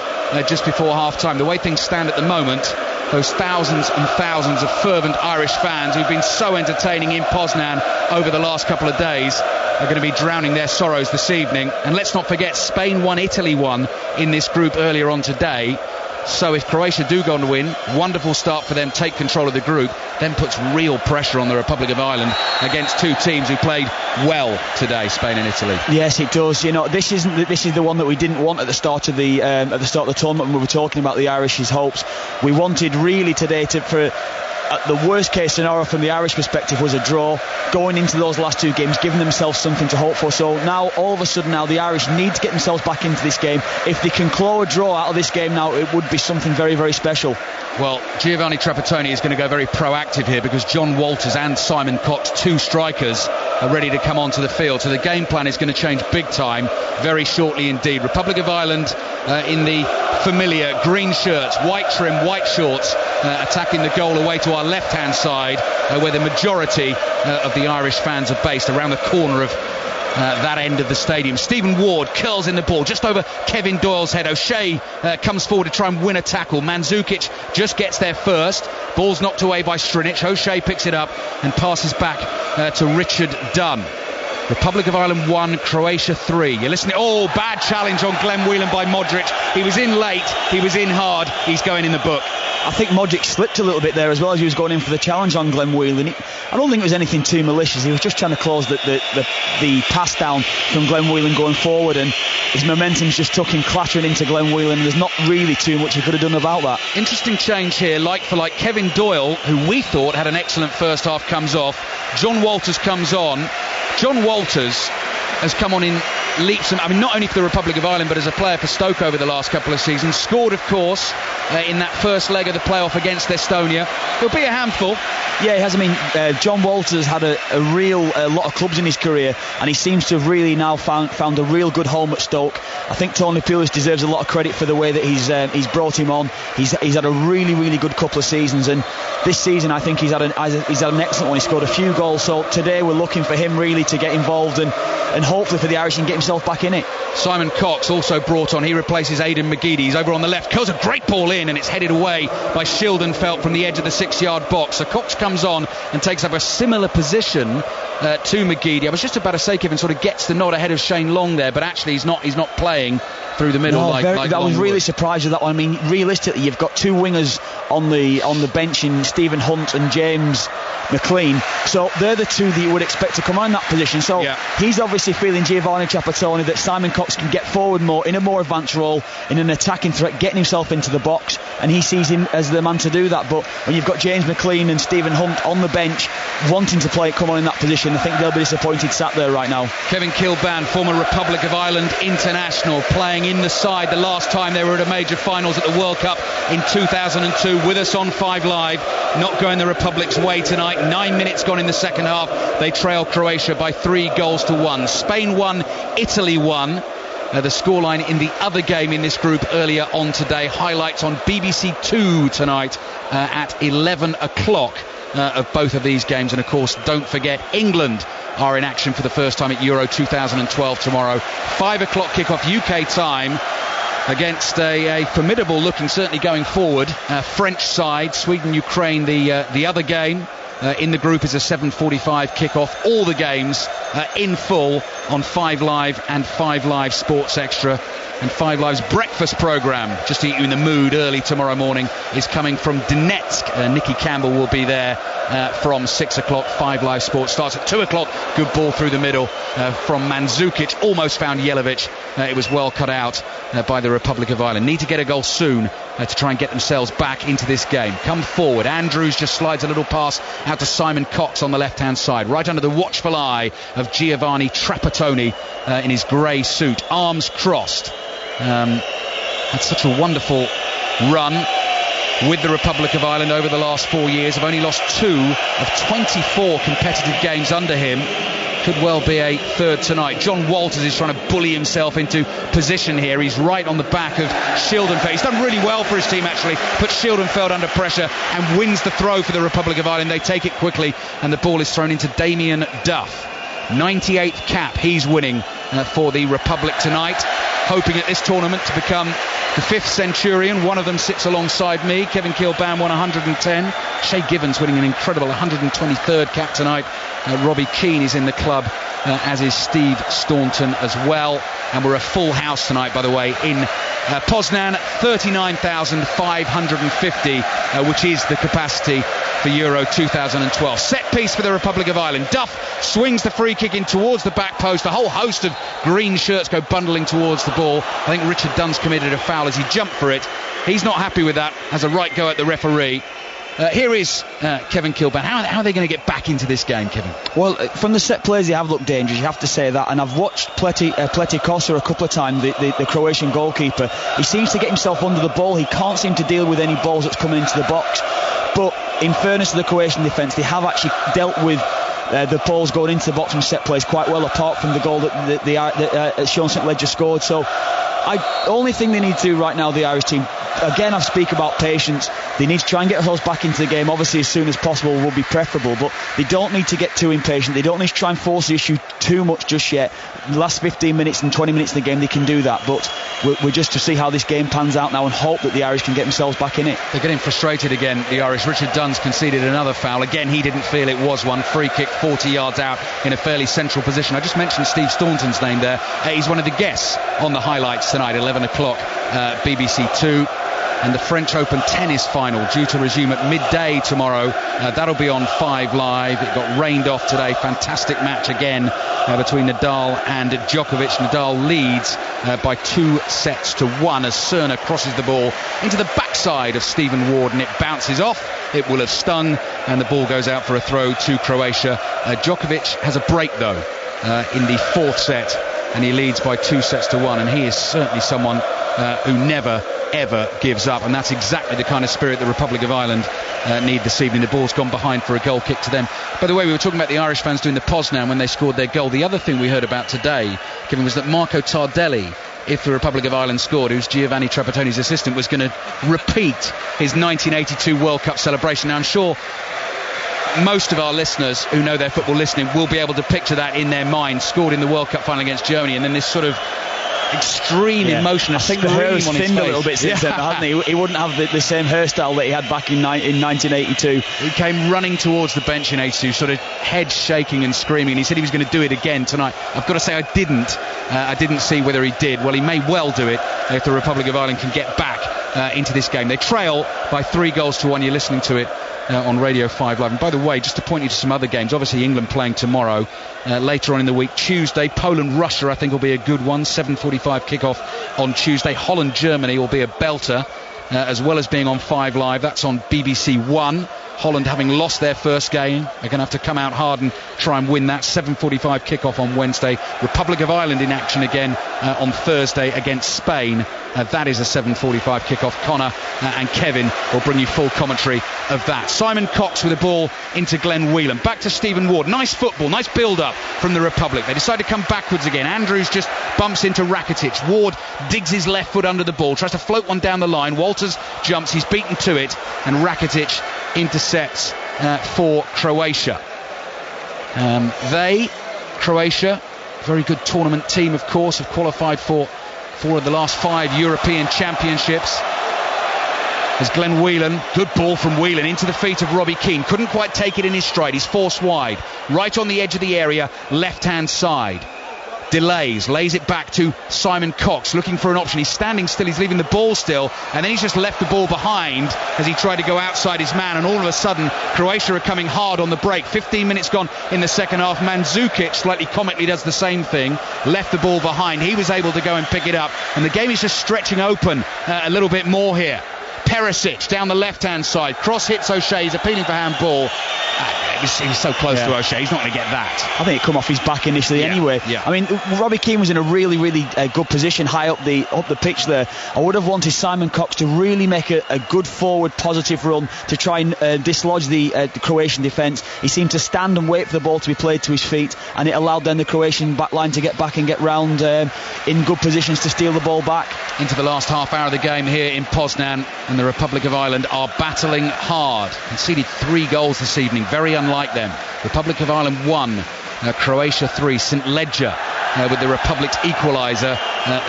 just before half-time. The way things stand at the moment, those thousands and thousands of fervent Irish fans who've been so entertaining in Poznan over the last couple of days are going to be drowning their sorrows this evening. And let's not forget, Spain won, Italy won in this group earlier on today. So if Croatia do go on to win, wonderful start for them, take control of the group, then puts real pressure on the Republic of Ireland against two teams who played well today, Spain and Italy. Yes, it does. You know, this is the one that we didn't want at the start of the tournament when we were talking about the Irish's hopes. We wanted really today for the worst case scenario from the Irish perspective was a draw, going into those last two games, giving themselves something to hope for. So now, all of a sudden, now the Irish need to get themselves back into this game. If they can claw a draw out of this game now, it would be something very, very special. Well, Giovanni Trapattoni is going to go very proactive here because John Walters and Simon Cox, two strikers, are ready to come onto the field. So the game plan is going to change big time very shortly indeed. Republic of Ireland in the familiar green shirts, white trim, white shorts, attacking the goal away to our left-hand side, where the majority of the Irish fans are based, around the corner of that end of the stadium. Stephen Ward curls in the ball just over Kevin Doyle's head. O'Shea comes forward to try and win a tackle. Mandzukic just gets there first. Ball's knocked away by Strinic. O'Shea picks it up and passes back to Richard Dunn. Republic of Ireland 1, Croatia 3. You're listening. Oh, bad challenge on Glenn Whelan by Modric. He was in late, he was in hard, he's going in the book. I think Modric slipped a little bit there as well as he was going in for the challenge on Glenn Whelan. I don't think it was anything too malicious. He was just trying to close the pass down from Glenn Whelan going forward, and his momentum just took him clattering into Glenn Whelan. There's not really too much he could have done about that. Interesting change here, like for like. Kevin Doyle, who we thought had an excellent first half, comes off. John Walters comes on. John Walters has come on in leaps and, I mean, not only for the Republic of Ireland but as a player for Stoke over the last couple of seasons. Scored, of course, in that first leg of the playoff against Estonia. He'll be a handful. Yeah, he has. I mean, John Walters had a lot of clubs in his career, and he seems to have really now found a real good home at Stoke. I think Tony Pulis deserves a lot of credit for the way that he's brought him on. He's had a really, really good couple of seasons, and this season I think he's had an excellent one. He scored a few goals, so today we're looking for him really to get involved and hopefully for the Irish and get himself back in it. Simon Cox also brought on. He replaces Aidan McGeady. He's over on the left. Curls a great ball in, and it's headed away by Schildenfeld from the edge of the 6-yard box. So Cox comes on and takes up a similar position to McGeady. I was just about to say Kevin sort of gets the nod ahead of Shane Long there, but actually he's not playing through the middle. I was really surprised with that one. I mean, realistically, you've got two wingers on the bench in Stephen Hunt and James McLean, so they're the two that you would expect to come on in that position. So he's obviously feeling, Giovanni Trapattoni, that Simon Cox can get forward more in a more advanced role, in an attacking threat, getting himself into the box, and he sees him as the man to do that. But when you've got James McLean and Stephen Hunt on the bench wanting to come on in that position, I think they'll be disappointed sat there right now. Kevin Kilbane, former Republic of Ireland international, playing in the side the last time they were at a major finals at the World Cup in 2002, with us on 5 Live. Not going the Republic's way tonight. 9 minutes gone in the second half. They trail Croatia by 3-1. Spain 1, Italy 1. The scoreline in the other game in this group earlier on today. Highlights on BBC 2 tonight at 11 o'clock of both of these games. And of course, don't forget, England are in action for the first time at Euro 2012 tomorrow. 5 o'clock kickoff UK time against a formidable looking, certainly going forward, French side. Sweden-Ukraine the other game. In the group is a 7:45 kickoff. All the games in full on 5 Live and 5 Live Sports Extra. And 5 Live's breakfast programme, just to get you in the mood early tomorrow morning, is coming from Donetsk. Nikki Campbell will be there from 6 o'clock. 5 Live Sports starts at 2 o'clock. Good ball through the middle from Mandzukic. Almost found Jelavic. It was well cut out by the Republic of Ireland. Need to get a goal soon to try and get themselves back into this game. Come forward. Andrews just slides a little pass out to Simon Cox on the left-hand side, right under the watchful eye of Giovanni Trapattoni in his grey suit, arms crossed. Had such a wonderful run with the Republic of Ireland over the last 4 years. Have only lost 2 of 24 competitive games under him. Could well be a third tonight. John Walters is trying to bully himself into position here. He's right on the back of Schildenfeld. He's done really well for his team, actually. Put Schildenfeld under pressure and wins the throw for the Republic of Ireland. They take it quickly, and the ball is thrown into Damien Duff. 98th cap he's winning for the Republic tonight. hoping at this tournament to become the 5th centurion. One of them sits alongside me. Kevin Kilbane won 110. Shay Gibbons winning an incredible 123rd cap tonight. Robbie Keane is in the club, as is Steve Staunton as well. And we're a full house tonight, by the way, in Poznan. 39,550, which is the capacity for Euro 2012. Set piece for the Republic of Ireland. Duff swings the free kick in towards the back post. A whole host of green shirts go bundling towards the ball. I think Richard Dunn's committed a foul as he jumped for it. He's not happy with that. Has a right go at the referee. Here is Kevin Kilbane. How are they going to get back into this game, Kevin? Well, from the set plays, they have looked dangerous, you have to say that. And I've watched Pleti Kosa a couple of times, the Croatian goalkeeper. He seems to get himself under the ball. He can't seem to deal with any balls that's coming into the box. But in fairness to the Croatian defence, they have actually dealt with the balls going into the box from set plays quite well, apart from the goal that Sean St Ledger scored. So only thing they need to do right now, the Irish team, again, I speak about patience. They need to try and get themselves back into the game. Obviously, as soon as possible will be preferable, but they don't need to get too impatient. They don't need to try and force the issue too much just yet. The last 15 minutes and 20 minutes in the game, they can do that, but we're just to see how this game pans out now and hope that the Irish can get themselves back in it. They're getting frustrated again, the Irish. Richard Dunn's conceded another foul. Again, he didn't feel it was one. Free kick 40 yards out in a fairly central position. I just mentioned Steve Staunton's name there. He's one of the guests on the highlights tonight, 11 o'clock, BBC 2. And the French Open tennis final due to resume at midday tomorrow. That'll be on 5 Live. It got rained off today. Fantastic match again between Nadal and Djokovic. Nadal leads by 2-1 as Cerner crosses the ball into the backside of Stephen Ward, and it bounces off. It will have stung, and the ball goes out for a throw to Croatia. Djokovic has a break though in the 4th set, and he leads by 2-1, and he is certainly someone who never ever gives up, and that's exactly the kind of spirit the Republic of Ireland need this evening. The ball's gone behind for a goal kick to them. By the way, we were talking about the Irish fans doing the Poznan when they scored their goal. The other thing we heard about today, Kevin, was that Marco Tardelli, if the Republic of Ireland scored, who's Giovanni Trapattoni's assistant, was going to repeat his 1982 World Cup celebration. Now, I'm sure most of our listeners who know their football listening will be able to picture that in their mind. Scored in the World Cup final against Germany, and then this sort of extreme emotion. I think the hair has thinned a little bit since then, hasn't he? He wouldn't have the same hairstyle that he had back in 1982. He came running towards the bench in 82, sort of head shaking and screaming, and he said he was going to do it again tonight. I've got to say I didn't see whether he did. Well, he may well do it if the Republic of Ireland can get back into this game. They trail by 3-1. You're listening to it on Radio 5 Live. And by the way, just to point you to some other games, obviously England playing tomorrow. Later on in the week, Tuesday, Poland-Russia I think will be a good one. 7:45 kickoff on Tuesday. Holland-Germany will be a belter, as well as being on 5 Live. That's on BBC 1. Holland, having lost their first game, they're going to have to come out hard and try and win that. 7:45 kickoff on Wednesday. Republic of Ireland in action again on Thursday against Spain. That is a 7:45 kickoff. Connor and Kevin will bring you full commentary of that. Simon Cox with the ball into Glenn Whelan. Back to Stephen Ward. Nice football, nice build-up from the Republic. They decide to come backwards again. Andrews just bumps into Rakitic. Ward digs his left foot under the ball, tries to float one down the line. Walters jumps, he's beaten to it, and Rakitic intercepts for Croatia. Croatia, very good tournament team, of course, have qualified for 4 of the last 5 European Championships. As Glenn Whelan, good ball from Whelan into the feet of Robbie Keane. Couldn't quite take it in his stride. He's forced wide. Right on the edge of the area, left-hand side. Delays, lays it back to Simon Cox, looking for an option. He's standing still, he's leaving the ball still, and then he's just left the ball behind as he tried to go outside his man, and all of a sudden Croatia are coming hard on the break. 15 minutes gone in the second half. Mandzukic slightly comically does the same thing, left the ball behind. He was able to go and pick it up, and the game is just stretching open a little bit more here. Perisic down the left-hand side. Cross hits O'Shea. He's appealing for handball. He was so close to O'Shea. He's not going to get that. I think it come off his back initially anyway. Yeah. I mean, Robbie Keane was in a really good position high up the pitch there. I would have wanted Simon Cox to really make a good forward positive run to try and dislodge the Croatian defence. He seemed to stand and wait for the ball to be played to his feet, and it allowed then the Croatian back line to get back and get round in good positions to steal the ball back. Into the last half hour of the game here in Poznan, and the Republic of Ireland are battling hard. Conceded 3 goals this evening, very unlike them. Republic of Ireland 1, Croatia 3. St Ledger with the Republic's equaliser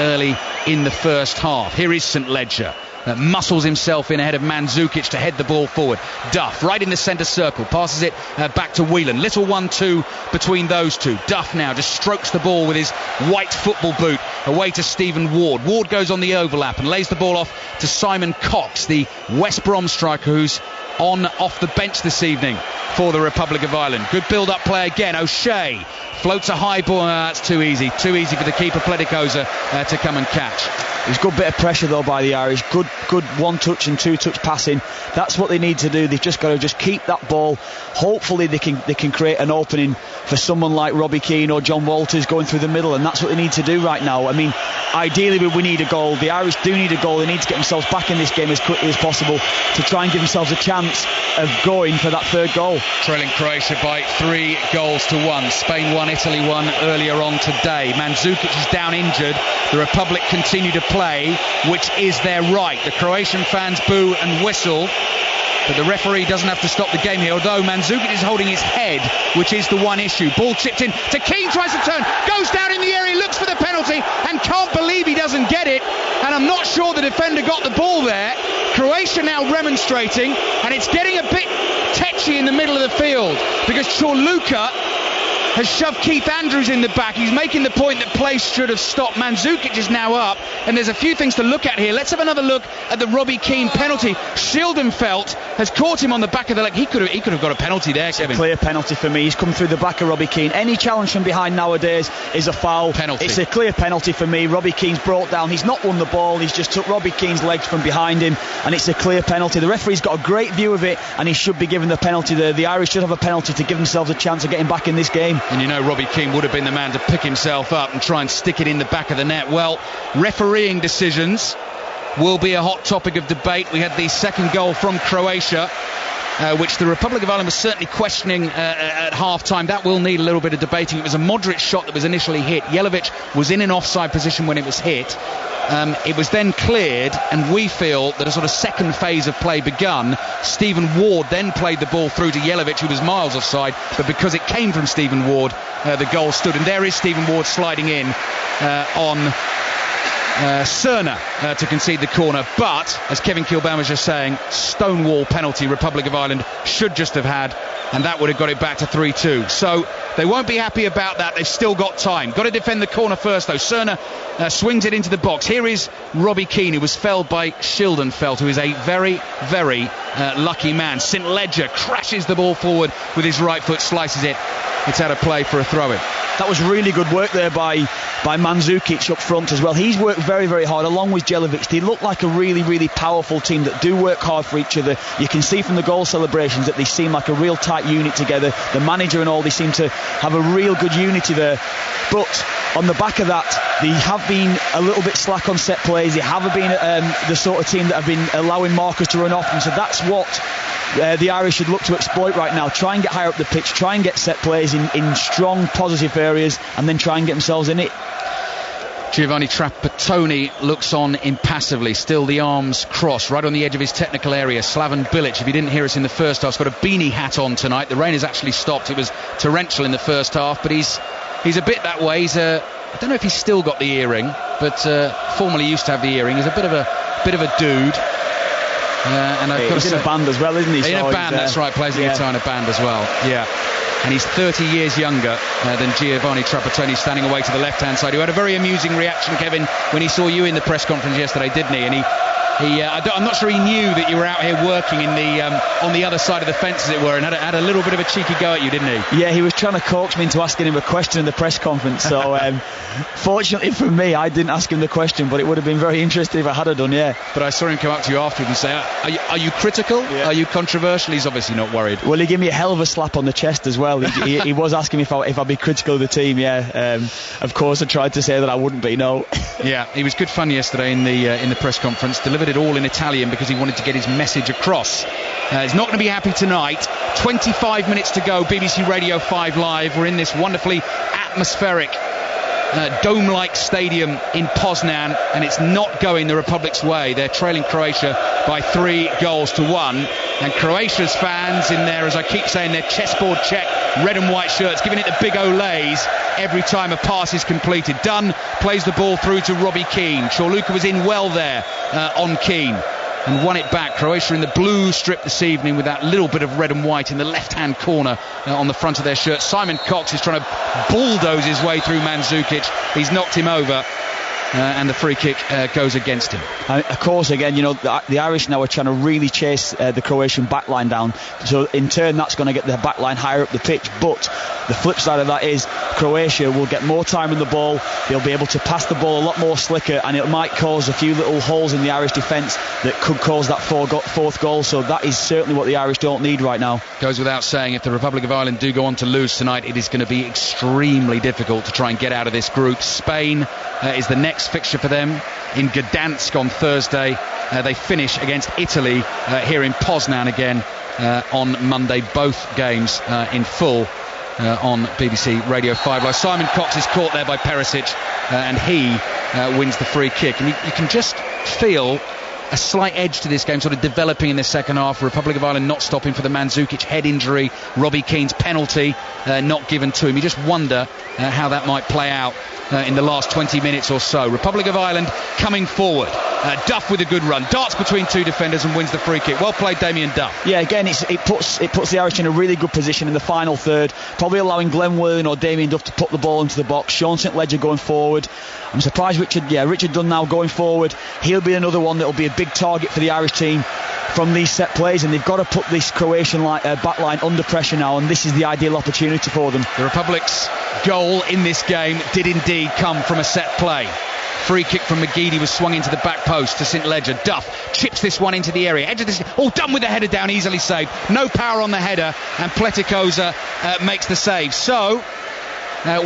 early in the first half. Here is St Ledger. Muscles himself in ahead of Mandzukic to head the ball forward. Duff right in the centre circle, passes it back to Whelan. Little 1-2 between those two. Duff now just strokes the ball with his white football boot away to Stephen Ward. Ward goes on the overlap and lays the ball off to Simon Cox, the West Brom striker who's off the bench this evening for the Republic of Ireland. Good build-up play again. O'Shea floats a high ball. That's too easy for the keeper Pleticosa to come and catch. There's a good bit of pressure though by the Irish. Good one-touch and two-touch passing. That's what they need to do. They've just got to keep that ball. Hopefully they can create an opening for someone like Robbie Keane or John Walters going through the middle, and that's what they need to do right now. I mean, ideally we need a goal. The Irish do need a goal. They need to get themselves back in this game as quickly as possible to try and give themselves a chance of going for that third goal. Trailing Croatia by 3-1. Spain won, Italy won earlier on today. Mandzukic is down injured. The Republic continue to play, which is their right. The Croatian fans boo and whistle, but the referee doesn't have to stop the game here, although Mandzukic is holding his head, which is the one issue. Ball chipped in to Keane, tries to turn, goes down in the area, looks for the penalty and can't believe he doesn't get it, and I'm not sure the defender got the ball there. Croatia now remonstrating, and it's getting a bit tetchy in the middle of the field because Chorluka has shoved Keith Andrews in the back. He's making the point that play should have stopped. Mandzukic is now up, and there's a few things to look at here. Let's have another look at the Robbie Keane penalty. Schildenfeld has caught him on the back of the leg. He could have got a penalty there, Kevin. Clear penalty for me. He's come through the back of Robbie Keane. Any challenge from behind nowadays is a foul. Penalty. It's a clear penalty for me. Robbie Keane's brought down. He's not won the ball. He's just took Robbie Keane's legs from behind him, and it's a clear penalty. The referee's got a great view of it, and he should be given the penalty there. The Irish should have a penalty to give themselves a chance of getting back in this game. And you know Robbie Keane would have been the man to pick himself up and try and stick it in the back of the net. Well, refereeing decisions will be a hot topic of debate. We had the second goal from Croatia, which the Republic of Ireland was certainly questioning at half-time. That will need a little bit of debating. It was a Modric shot that was initially hit. Jelavic was in an offside position when it was hit. It was then cleared, and we feel that a sort of second phase of play begun. Stephen Ward then played the ball through to Jelavic, who was miles offside, but because it came from Stephen Ward, the goal stood. And there is Stephen Ward sliding in on Cerna to concede the corner. But, as Kevin Kilbane was just saying, stonewall penalty Republic of Ireland should just have had, and that would have got it back to 3-2. So they won't be happy about that. They've still got time. Got to defend the corner first though. Cerna swings it into the box. Here is Robbie Keane, who was felled by Schildenfeld, who is a very, very lucky man. St Ledger crashes the ball forward with his right foot, slices it. It's out of play for a throw-in. That was really good work there by Mandzukic up front as well. He's worked very, very hard along with Jelavic. They look like a really, really powerful team that do work hard for each other. You can see from the goal celebrations that they seem like a real tight unit together. The manager and all, they seem to have a real good unity there. But on the back of that, they have been a little bit slack on set plays. They haven't been the sort of team that have been allowing markers to run off, and so that's what the Irish should look to exploit right now. Try and get higher up the pitch, try and get set plays in strong positive areas, and then try and get themselves in it. Giovanni Trapattoni looks on impassively, still the arms crossed, right on the edge of his technical area. Slaven Bilic, if you didn't hear us in the first half, has got a beanie hat on tonight. The rain has actually stopped. It was torrential in the first half, but he's a bit that way. I don't know if he's still got the earring, but formerly used to have the earring. He's a bit of a dude. And I've got he's in a band as well, isn't he? In a band, that's right, plays the guitar in a band as well. Yeah. And he's 30 years younger than Giovanni Trapattoni, standing away to the left-hand side, who had a very amusing reaction, Kevin, when he saw you in the press conference yesterday, didn't he? And I'm not sure he knew that you were out here working in on the other side of the fence, as it were, and had a little bit of a cheeky go at you, didn't he? Yeah, he was trying to coax me into asking him a question in the press conference. So, fortunately for me, I didn't ask him the question, but it would have been very interesting if I had done. Yeah. But I saw him come up to you afterwards and say, "Are you critical? Yeah. Are you controversial?" He's obviously not worried. Well, he gave me a hell of a slap on the chest as well. He was asking me if I'd be critical of the team. Yeah. Of course, I tried to say that I wouldn't be. No. Yeah, he was good fun yesterday in the press conference. Delivered it all in Italian because he wanted to get his message across. He's not going to be happy tonight. 25 minutes to go. BBC Radio 5 Live. We're in this wonderfully atmospheric dome-like stadium in Poznan, and it's not going the Republic's way. They're trailing Croatia by 3-1, and Croatia's fans in there, as I keep saying, their chessboard check red and white shirts, giving it the big olays every time a pass is completed. Dunn plays the ball through to Robbie Keane. Chorluka was in well there on Keane and won it back. Croatia in the blue strip this evening with that little bit of red and white in the left-hand corner on the front of their shirt. Simon Cox is trying to bulldoze his way through Mandzukic. He's knocked him over. And the free kick goes against him. Of course, again, the Irish now are trying to really chase the Croatian backline down. So in turn, that's going to get the backline higher up the pitch. But the flip side of that is Croatia will get more time in the ball. They'll be able to pass the ball a lot more slicker, and it might cause a few little holes in the Irish defence that could cause that fourth goal. So that is certainly what the Irish don't need right now. Goes without saying, if the Republic of Ireland do go on to lose tonight, it is going to be extremely difficult to try and get out of this group. Spain is the next fixture for them in Gdansk on Thursday. They finish against Italy here in Poznan again on Monday. Both games in full on BBC Radio 5 Live. Simon Cox is caught there by Perisic, and he wins the free kick. And you can just feel a slight edge to this game sort of developing in the second half. Republic of Ireland not stopping for the Mandzukic head injury, Robbie Keane's penalty not given to him. You just wonder how that might play out in the last 20 minutes or so. Republic of Ireland coming forward. Duff with a good run, darts between two defenders and wins the free kick. Well played, Damien Duff. Yeah, again, it puts the Irish in a really good position in the final third, probably allowing Glenn Willian or Damien Duff to put the ball into the box. Sean St Ledger going forward. I'm surprised Richard Dunn now going forward. He'll be another one that will be a big target for the Irish team from these set plays, and they've got to put this Croatian backline under pressure now, and this is the ideal opportunity for them. The Republic's goal in this game did indeed come from a set play. Free kick from McGeady was swung into the back post to St Ledger. Duff chips this one into the area. Edge of this, done with the header down, easily saved. No power on the header, and Pletikosa makes the save. So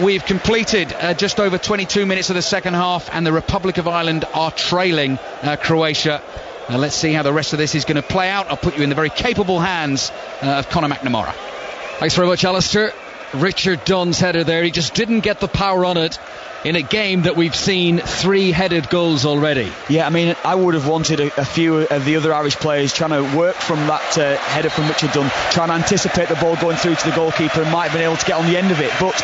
we've completed just over 22 minutes of the second half, and the Republic of Ireland are trailing Croatia. Let's see how the rest of this is going to play out. I'll put you in the very capable hands of Conor McNamara. Thanks very much, Alistair. Richard Dunn's header there, he just didn't get the power on it in a game that we've seen 3 headed goals already. Yeah, I mean, I would have wanted a few of the other Irish players trying to work from that header from Richard Dunn, trying to anticipate the ball going through to the goalkeeper, and might have been able to get on the end of it. But,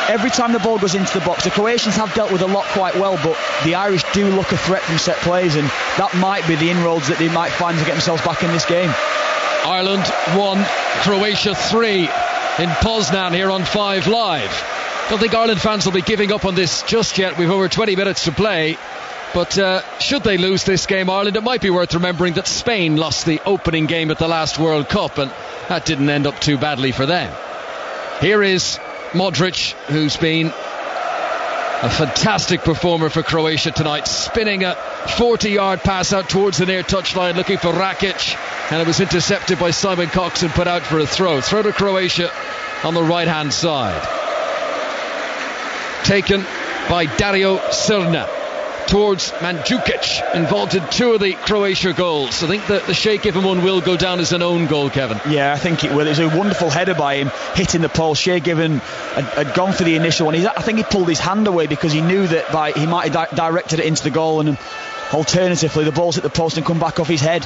every time the ball goes into the box, the Croatians have dealt with a lot quite well, but the Irish do look a threat from set plays, and that might be the inroads that they might find to get themselves back in this game. Ireland 1, Croatia 3 in Poznan here on 5 Live. Don't think Ireland fans will be giving up on this just yet. We've over 20 minutes to play, but should they lose this game, Ireland, it might be worth remembering that Spain lost the opening game at the last World Cup, and that didn't end up too badly for them. Here is Modric, who's been a fantastic performer for Croatia tonight, spinning a 40-yard pass out towards the near touchline, looking for Rakic, and it was intercepted by Simon Cox and put out for a throw to Croatia on the right hand side, taken by Dario Srna towards Mandzukic, involved in 2 of the Croatia goals. I think that the Shea Given one will go down as an own goal, Kevin. Yeah, I think it will. It was a wonderful header by him, hitting the post. Shea Given had gone for the initial one. I think he pulled his hand away because he knew that he might have directed it into the goal, and alternatively the ball's hit the post and come back off his head.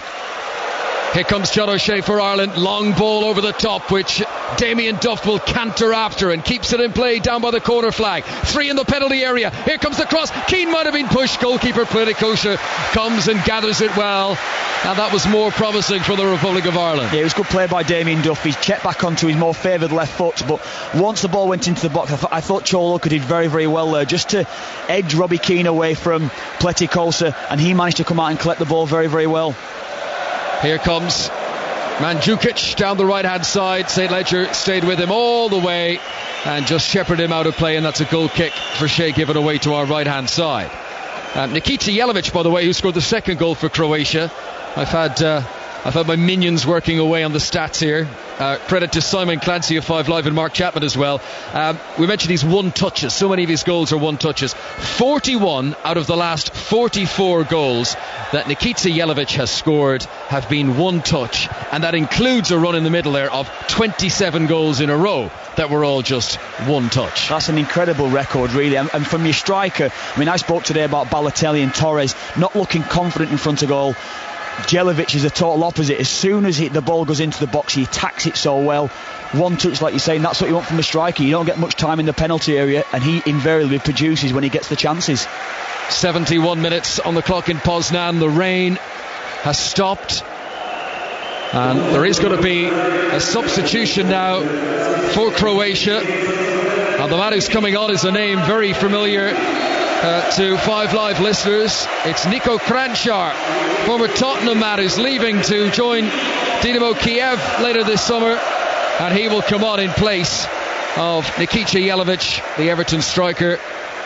Here comes John O'Shea for Ireland. Long ball over the top, which Damien Duff will canter after and keeps it in play down by the corner flag. 3 in the penalty area. Here comes the cross. Keane might have been pushed. Goalkeeper Pletikosa comes and gathers it well. And that was more promising for the Republic of Ireland. Yeah, it was good play by Damien Duff. He's checked back onto his more favoured left foot, but once the ball went into the box, I thought Chorluka did very, very well there, just to edge Robbie Keane away from Pletikosa, and he managed to come out and collect the ball very, very well. Here comes Mandzukic down the right hand side. St Ledger stayed with him all the way and just shepherded him out of play, and that's a goal kick for Shea Given away to our right hand side. Nikita Jelavic, by the way, who scored the second goal for Croatia. I've had I've had my minions working away on the stats here. Credit to Simon Clancy of 5 Live and Mark Chapman as well. We mentioned his one touches. So many of his goals are one touches. 41 out of the last 44 goals that Nikita Jelavic has scored have been one touch, and that includes a run in the middle there of 27 goals in a row that were all just one touch. That's an incredible record, really. And from your striker, I mean, I spoke today about Balotelli and Torres not looking confident in front of goal. Jelavic is the total opposite. As soon as the ball goes into the box, he attacks it so well. One touch, like you're saying, that's what you want from a striker. You don't get much time in the penalty area, and he invariably produces when he gets the chances. 71 minutes on the clock in Poznan. The rain has stopped, and there is going to be a substitution now for Croatia. And the man who's coming on is a name very familiar to 5 Live listeners. It's Niko Kranjčar, former Tottenham man, who's leaving to join Dynamo Kiev later this summer, and he will come on in place of Nikita Jelavic, the Everton striker.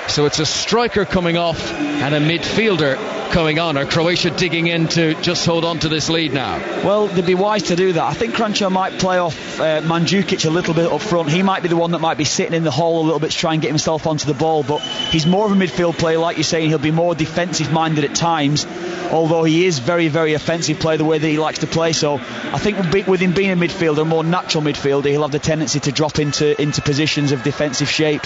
So it's a striker coming off and a midfielder coming on. Are Croatia digging in to just hold on to this lead now? Well, they'd be wise to do that. I think Kranjčar might play off Mandzukic a little bit up front. He might be the one that might be sitting in the hole a little bit to try and get himself onto the ball, but he's more of a midfield player, like you're saying. He'll be more defensive minded at times, although he is very, very offensive player the way that he likes to play. So I think with him being a midfielder, a more natural midfielder, he'll have the tendency to drop into positions of defensive shape.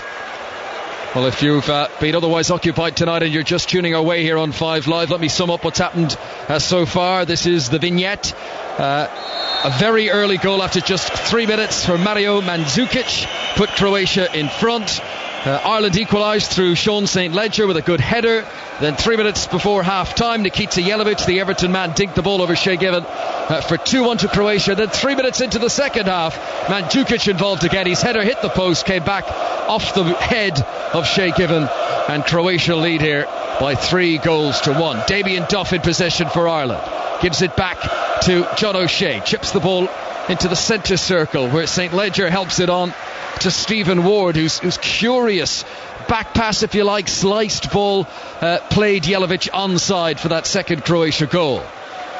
Well, if you've been otherwise occupied tonight and you're just tuning our way here on 5 Live, let me sum up what's happened so far. This is the vignette. A very early goal after just 3 minutes for Mario Mandzukic put Croatia in front. Ireland equalised through Sean St. Ledger with a good header. Then 3 minutes before half time, Nikita Jelavic, the Everton man, dinked the ball over Shea Given for 2-1 to Croatia. Then 3 minutes into the second half, Mandzukic involved again. His header hit the post, came back off the head of Shea Given, and Croatia lead here by 3-1. Damien Duff in possession for Ireland. Gives it back to John O'Shea. Chips the ball into the centre circle where St. Ledger helps it on to Stephen Ward, who's curious. Back pass, if you like, sliced ball, played Jelavic onside for that second Croatia goal.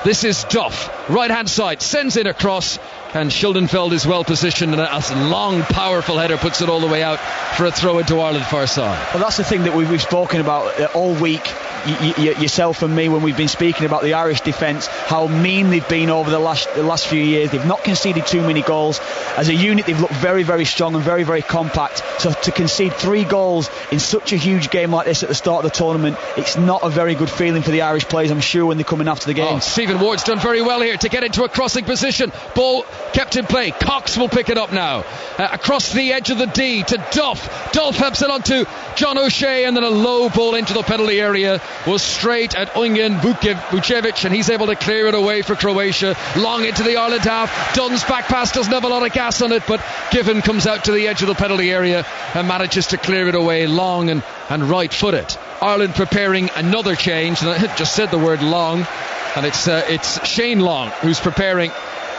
This is Duff, right hand side, sends it across, and Schildenfeld is well positioned, and a long, powerful header puts it all the way out for a throw into Ireland far side. Well, that's the thing that we've spoken about all week. Yourself and me, when we've been speaking about the Irish defence, how mean they've been over the last few years. They've not conceded too many goals. As a unit, they've looked very, very strong and very, very compact. So to concede 3 goals in such a huge game like this at the start of the tournament, it's not a very good feeling for the Irish players, I'm sure, when they're coming after the game. Stephen Ward's done very well here to get into a crossing position. Ball kept in play. Cox will pick it up now. Across the edge of the D to Duff. Duff helps it on to John O'Shea, and then a low ball into the penalty area was straight at Ungen Vucevic, and he's able to clear it away for Croatia. Long into the Ireland half. Dunn's back pass doesn't have a lot of gas on it, but Given comes out to the edge of the penalty area and manages to clear it away long and right-footed. Ireland preparing another change, and I just said the word long, and it's Shane Long who's preparing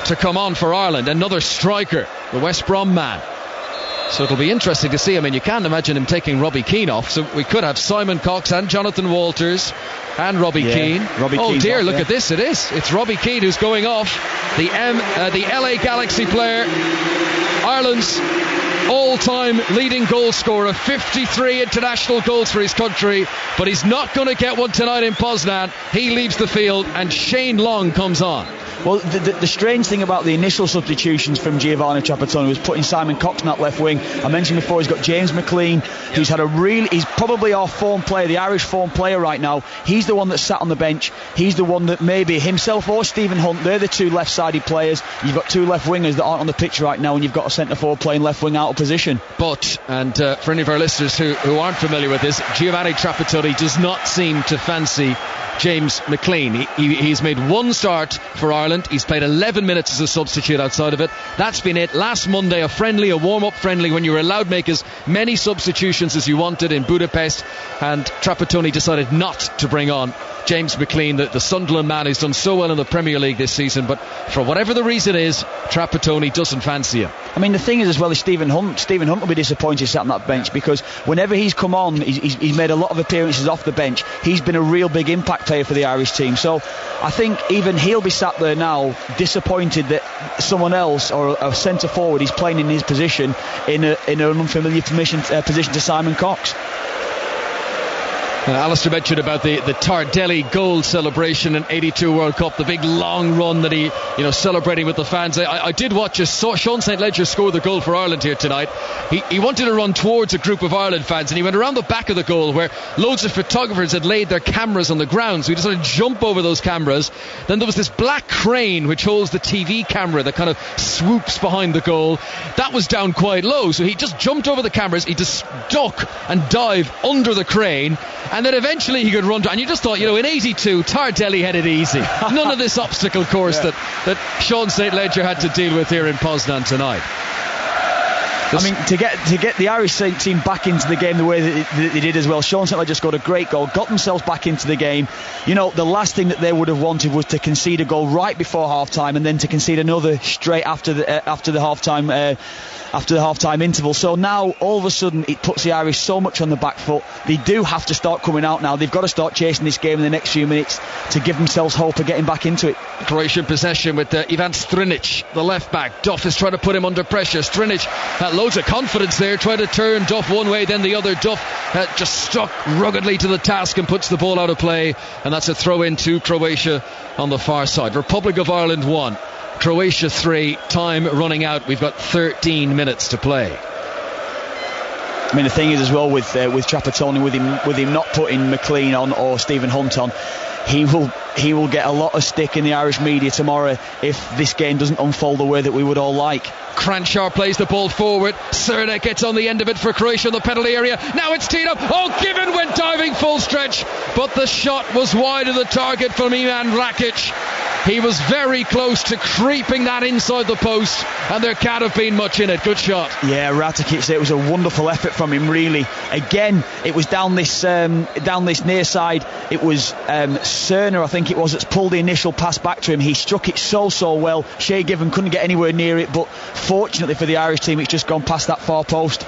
to come on for Ireland. Another striker, the West Brom man. So it'll be interesting to see. I mean, you can't imagine him taking Robbie Keane off. So we could have Simon Cox and Jonathan Walters and Robbie Keane. Look at this. It's Robbie Keane who's going off. The LA Galaxy player, Ireland's all-time leading goal scorer, 53 international goals for his country, but he's not going to get one tonight in Poznan. He leaves the field and Shane Long comes on. Well, the strange thing about the initial substitutions from Giovanni Trapattoni was putting Simon Cox in that left wing. I mentioned before, he's got James McLean, who's had he's probably our form player, the Irish form player right now. He's the one that sat on the bench. He's the one that maybe himself or Stephen Hunt, they're the 2 left-sided players. You've got 2 left wingers that aren't on the pitch right now, and you've got a centre forward playing left wing out of position. But, and for any of our listeners who aren't familiar with this, Giovanni Trapattoni does not seem to fancy James McLean. He's made 1 start for Ireland. He's played 11 minutes as a substitute outside of it. That's been it. Last Monday, a warm-up friendly, when you were allowed to make as many substitutions as you wanted in Budapest, and Trapattoni decided not to bring on James McLean, the Sunderland man who's done so well in the Premier League this season. But for whatever the reason is, Trapattoni doesn't fancy him. I mean, the thing is as well is Stephen Hunt will be disappointed sat on that bench, because whenever he's come on, he's made a lot of appearances off the bench. He's been a real big impact player for the Irish team. So I think even he'll be sat there now disappointed that someone else, or a centre forward, is playing in his position in an unfamiliar position to Simon Cox. Alistair mentioned about the Tardelli goal celebration in '82 World Cup, the big long run that he, celebrating with the fans. I did watch Sean St. Ledger score the goal for Ireland here tonight. He wanted to run towards a group of Ireland fans, and he went around the back of the goal where loads of photographers had laid their cameras on the ground, so he decided to jump over those cameras. Then there was this black crane which holds the TV camera that kind of swoops behind the goal. That was down quite low, so he just jumped over the cameras. He just duck and dive under the crane, and then eventually he could run to, and you just thought, in '82 Tardelli had it easy. None of this obstacle course that Sean St. Ledger had to deal with here in Poznan tonight. I mean, to get the Irish team back into the game the way that they did as well. Sean St. Ledger scored a great goal, got themselves back into the game. The last thing that they would have wanted was to concede a goal right before half-time, and then to concede another straight after the half-time interval. So now all of a sudden it puts the Irish so much on the back foot. They do have to start coming out now. They've got to start chasing this game in the next few minutes to give themselves hope of getting back into it. Croatian possession with Ivan Strinic, the left back. Duff is trying to put him under pressure. Strinic had loads of confidence there, trying to turn Duff one way then the other. Duff just stuck ruggedly to the task and puts the ball out of play, and that's a throw in to Croatia on the far side. Republic of Ireland 1, Croatia 3, time running out. We've got 13 minutes to play. I mean, the thing is as well with Trapattoni, with him not putting McLean on or Stephen Hunt on, he will get a lot of stick in the Irish media tomorrow if this game doesn't unfold the way that we would all like. Cranchar plays the ball forward. Cerna gets on the end of it for Croatia in the penalty area. Now it's teed up. Oh, Given went diving full stretch, but the shot was wide of the target from Ivan Rakic. He was very close to creeping that inside the post, and there can't have been much in it. Good shot. Yeah, Rakic, it was a wonderful effort from him, really. Again, it was down this near side. It was Cerna, I think it was, that's pulled the initial pass back to him. He struck it so well. Shay Given couldn't get anywhere near it, but fortunately for the Irish team, it's just gone past that far post.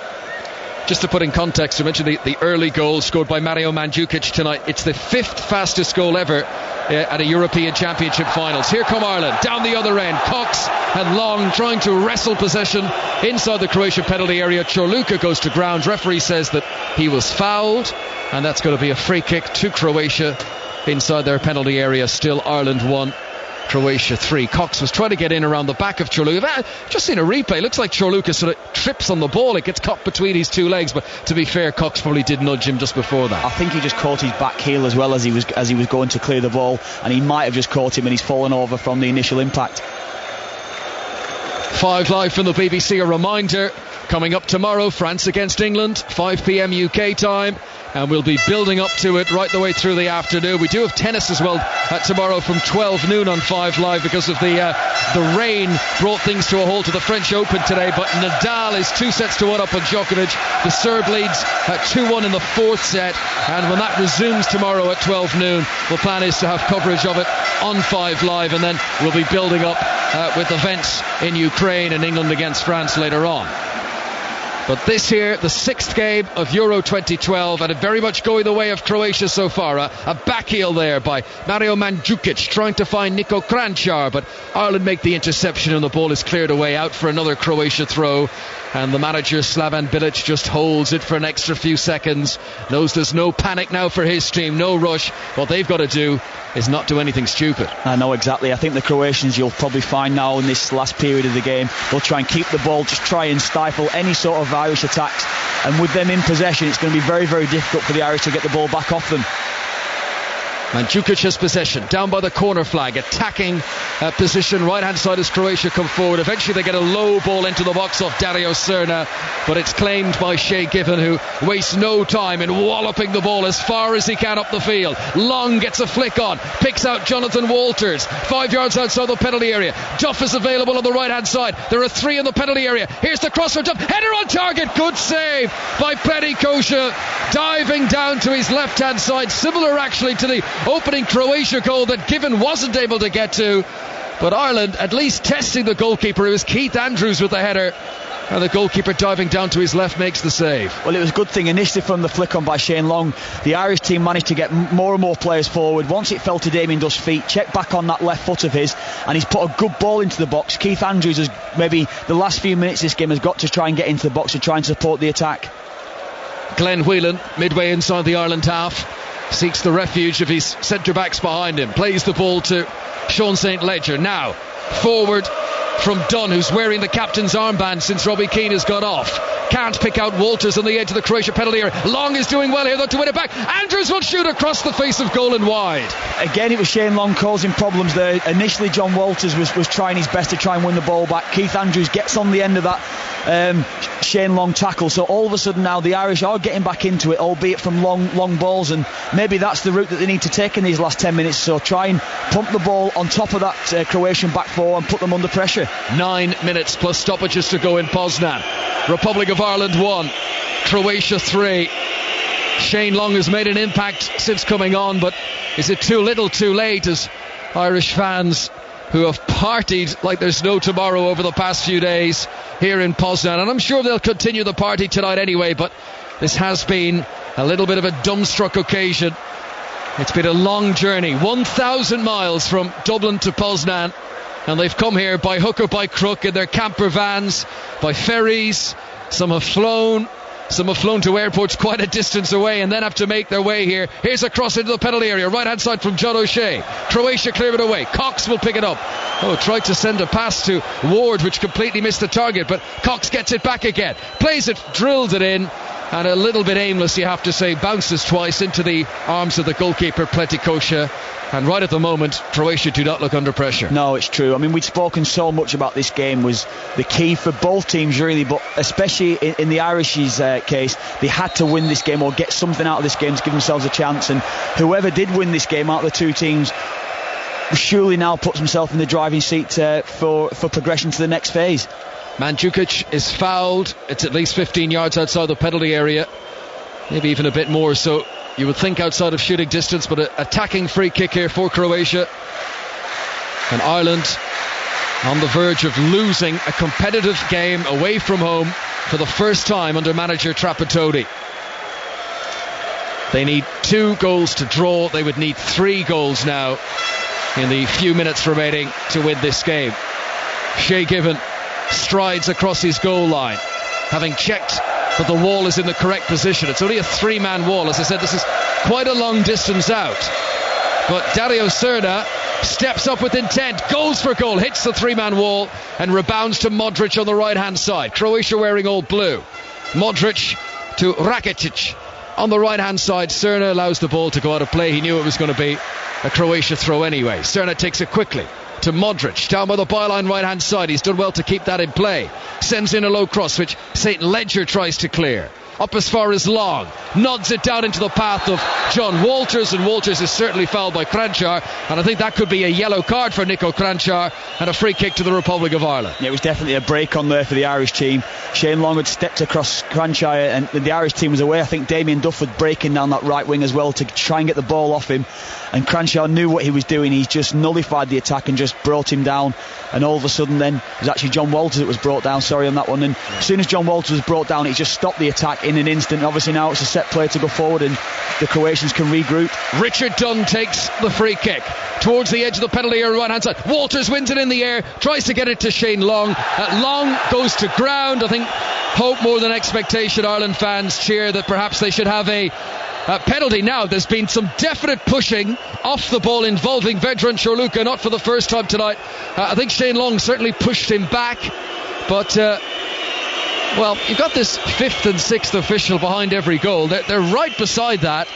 Just to put in context, to mention the early goal scored by Mario Mandzukic tonight. It's the 5th fastest goal ever at a European Championship finals. Here come Ireland down the other end. Cox and Long trying to wrestle possession inside the Croatian penalty area. Chorluka goes to ground. Referee says that he was fouled, and that's going to be a free kick to Croatia inside their penalty area. Still Ireland 1, Croatia 3. Cox was trying to get in around the back of Chorluka. Just seen a replay. Looks like Chorluka sort of trips on the ball. It gets caught between his two legs, but to be fair, Cox probably did nudge him just before that. I think he just caught his back heel as well as he was going to clear the ball, and he might have just caught him and he's fallen over from the initial impact. 5 Live from the BBC. A reminder, coming up tomorrow, France against England, 5 p.m. UK time, and we'll be building up to it right the way through the afternoon. We do have tennis as well tomorrow from 12 noon on 5 Live because of the rain brought things to a halt at the French Open today, but Nadal is 2-1 up on Djokovic. The Serb leads 2-1 in the 4th set, and when that resumes tomorrow at 12 noon, the plan is to have coverage of it on 5 Live, and then we'll be building up with events in Ukraine and England against France later on. But this here, the 6th game of Euro 2012, and very much going the way of Croatia so far. A back heel there by Mario Mandzukic trying to find Niko Kranjčar, but Ireland make the interception and the ball is cleared away out for another Croatia throw. And the manager Slaven Bilic just holds it for an extra few seconds, knows there's no panic now for his team, no rush. What they've got to do is not do anything stupid. I know exactly. I think the Croatians, you'll probably find now in this last period of the game, they'll try and keep the ball, just try and stifle any sort of Irish attacks, and with them in possession it's going to be very, very difficult for the Irish to get the ball back off them. Mandzukic has possession, down by the corner flag, attacking position, right hand side as Croatia come forward. Eventually they get a low ball into the box off Dario Cerna, but it's claimed by Shay Given, who wastes no time in walloping the ball as far as he can up the field. Long gets a flick on, picks out Jonathan Walters, 5 yards outside the penalty area. Duff is available on the right hand side. There are 3 in the penalty area. Here's the cross for Duff, header on target, good save by Petty Kosha, diving down to his left hand side, similar actually to the opening Croatia goal that Given wasn't able to get to. But Ireland at least testing the goalkeeper. It was Keith Andrews with the header, and the goalkeeper diving down to his left makes the save. Well, it was a good thing initially from the flick on by Shane Long. The Irish team managed to get more and more players forward. Once it fell to Damien Duff's feet, checked back on that left foot of his, and he's put a good ball into the box. Keith Andrews has maybe the last few minutes of this game has got to try and get into the box to try and support the attack. Glenn Whelan, midway inside the Ireland half, seeks the refuge of his centre-backs behind him, plays the ball to Sean St. Ledger. Now forward from Dunn, who's wearing the captain's armband since Robbie Keane has gone off. Can't pick out Walters on the edge of the Croatia penalty area. Long is doing well here though to win it back. Andrews will shoot across the face of goal and wide. Again, it was Shane Long causing problems there. Initially John Walters was trying his best to try and win the ball back. Keith Andrews gets on the end of that Shane Long tackle, so all of a sudden now the Irish are getting back into it, albeit from long balls, and maybe that's the route that they need to take in these last 10 minutes. So try and pump the ball on top of that Croatian back four and put them under pressure. 9 minutes plus stoppages to go in Poznan. Republic of Ireland 1, Croatia 3. Shane Long has made an impact since coming on, but is it too little too late, as Irish fans who have partied like there's no tomorrow over the past few days here in Poznan, and I'm sure they'll continue the party tonight anyway, but this has been a little bit of a dumbstruck occasion. It's been a long journey, 1,000 miles from Dublin to Poznan, and they've come here by hook or by crook in their camper vans, by ferries. Some have flown to airports quite a distance away and then have to make their way here. Here's a cross into the penalty area, right hand side from John O'Shea. Croatia clear it away. Cox will pick it up. Tried to send a pass to Ward, which completely missed the target, but Cox gets it back again, plays it, drills it in, and a little bit aimless, you have to say, bounces twice into the arms of the goalkeeper Pletikosha. And right at the moment, Croatia do not look under pressure. No, it's true. I mean, we'd spoken so much about this game was the key for both teams really, but especially in the Irish's case, they had to win this game or get something out of this game to give themselves a chance, and whoever did win this game out of the two teams surely now puts himself in the driving seat for progression to the next phase. Mandzukic is fouled. It's at least 15 yards outside the penalty area, maybe even a bit more, so you would think outside of shooting distance, but an attacking free kick here for Croatia. And Ireland on the verge of losing a competitive game away from home for the first time under manager Trapattoni. They need 2 goals to draw. They would need 3 goals now in the few minutes remaining to win this game. Shea Given strides across his goal line, having checked that the wall is in the correct position. It's only a 3-man wall. As I said, this is quite a long distance out, but Dario Serna steps up with intent, goes for goal, hits the 3-man wall and rebounds to Modric on the right hand side. Croatia wearing all blue. Modric to Rakitic on the right hand side. Serna allows the ball to go out of play. He knew it was going to be a Croatia throw anyway. Serna takes it quickly to Modric, down by the byline right hand side. He's done well to keep that in play. Sends in a low cross which St. Ledger tries to clear. Up as far as Long, nods it down into the path of John Walters, and Walters is certainly fouled by Kranjčar, and I think that could be a yellow card for Nico Kranjčar and a free kick to the Republic of Ireland. Yeah, it was definitely a break on there for the Irish team. Shane Long had stepped across Kranjčar and the Irish team was away. I think Damien Duff was breaking down that right wing as well to try and get the ball off him, and Kranjčar knew what he was doing. He just nullified the attack and just brought him down, and all of a sudden then it was actually John Walters that was brought down, on that one, and as soon as John Walters was brought down, he just stopped the attack in an instant. Obviously now it's a set play to go forward and the Croatians can regroup. Richard Dunn takes the free kick towards the edge of the penalty area right hand side. Walters wins it in the air, tries to get it to Shane Long. Long goes to ground. I think hope more than expectation. Ireland fans cheer that perhaps they should have a penalty now. There's been some definite pushing off the ball involving Vedran Chorluka, not for the first time tonight. I think Shane Long certainly pushed him back, but well, you've got this 5th and 6th official behind every goal. They're right beside that,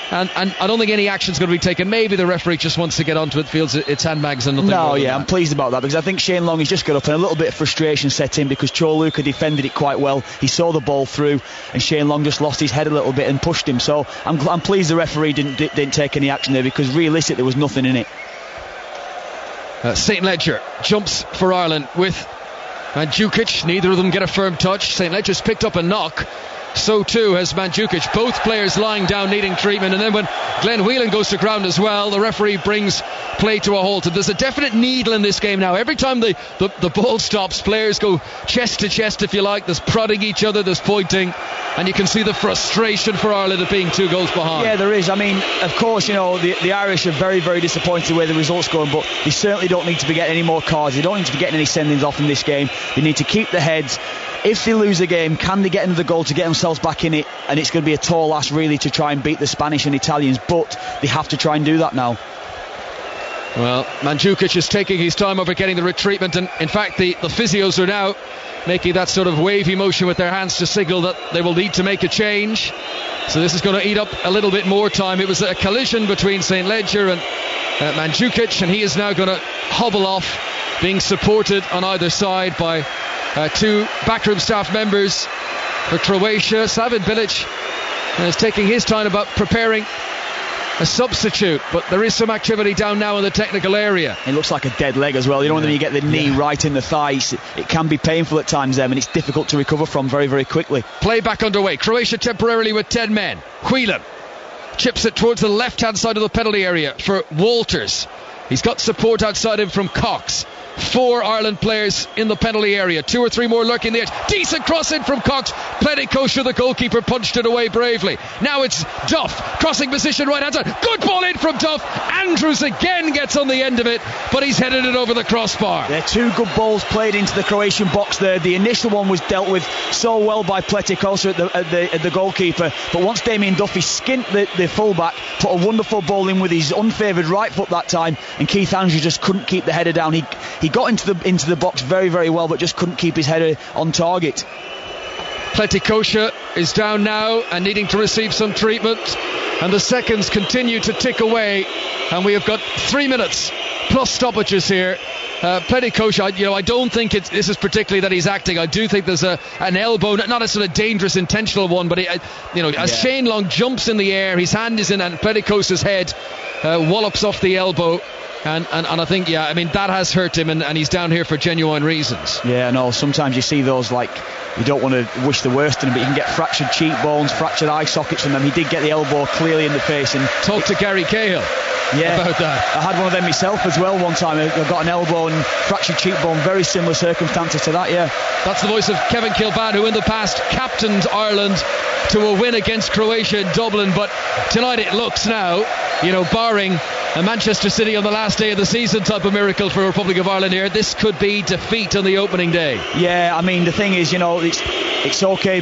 and I don't think any action's going to be taken. Maybe the referee just wants to get onto it, feels it's handbags and nothing more. No, yeah, I'm pleased about that, because I think Shane Long has just got up and a little bit of frustration set in because Chorluka defended it quite well. He saw the ball through and Shane Long just lost his head a little bit and pushed him. So I'm pleased the referee didn't take any action there, because realistically there was nothing in it. St. Ledger jumps for Ireland with Mandzukic. Neither of them get a firm touch. St. Ledger's picked up a knock, so too has Mandzukic. Both players lying down needing treatment, and then when Glenn Whelan goes to ground as well, the referee brings play to a halt. And there's a definite needle in this game now. Every time the ball stops, players go chest to chest, if you like. There's prodding each other, there's pointing, and you can see the frustration for Ireland of being 2 goals behind. Yeah, there is. I mean, of course, the Irish are very, very disappointed where the results going, but they certainly don't need to be getting any more cards. They don't need to be getting any sendings off in this game. They need to keep the heads. If they lose the game, can they get into the goal to get themselves back in it? And it's going to be a tall ask really to try and beat the Spanish and Italians, but they have to try and do that now. Well, Mandzukic is taking his time over getting the retreatment, and in fact the physios are now making that sort of wavy motion with their hands to signal that they will need to make a change. So this is going to eat up a little bit more time. It was a collision between St. Ledger and Mandzukic, and he is now going to hobble off, being supported on either side by 2 backroom staff members for Croatia. Slaven Bilic is taking his time about preparing a substitute, but there is some activity down now in the technical area. It looks like a dead leg as well. When you get the knee right in the thighs, it can be painful at times and it's difficult to recover from very, very quickly. Play back underway. Croatia temporarily with 10 men. Whelan chips it towards the left hand side of the penalty area for Walters. He's got support outside him from Cox. 4 Ireland players in the penalty area, 2 or 3 more lurking there. Decent cross in from Cox. Plenty kosher, the goalkeeper punched it away bravely. Now it's Duff, crossing position right hand side. Good ball in from Duff. Andrews again gets on the end of it, but he's headed it over the crossbar. Yeah, 2 good balls played into the Croatian box there. The initial one was dealt with so well by Pletikosa at the goalkeeper, but once Damien Duffy skint the fullback, put a wonderful ball in with his unfavoured right foot that time, and Keith Andrews just couldn't keep the header down. He got into the box very, very well, but just couldn't keep his header on target. Pletikosa is down now and needing to receive some treatment, and the seconds continue to tick away, and we have got 3 minutes plus stoppages here. Pletikosa, I don't think this is particularly that he's acting. I do think there's an elbow, not a sort of dangerous intentional one, but as Shane Long jumps in the air, his hand is in, and Pletikosa's head wallops off the elbow. And I think, that has hurt him, and he's down here for genuine reasons. Yeah, no, sometimes you see those, you don't want to wish the worst in him, but you can get fractured cheekbones, fractured eye sockets from them. He did get the elbow clearly in the face. And talk to Gary Cahill about that. I had one of them myself as well one time. I got an elbow and fractured cheekbone, very similar circumstances to that, yeah. That's the voice of Kevin Kilbane, who in the past captained Ireland to a win against Croatia in Dublin, but tonight it looks now, barring a Manchester City on the last day of the season type of miracle for the Republic of Ireland here, this could be defeat on the opening day. Yeah, the thing is, it's okay.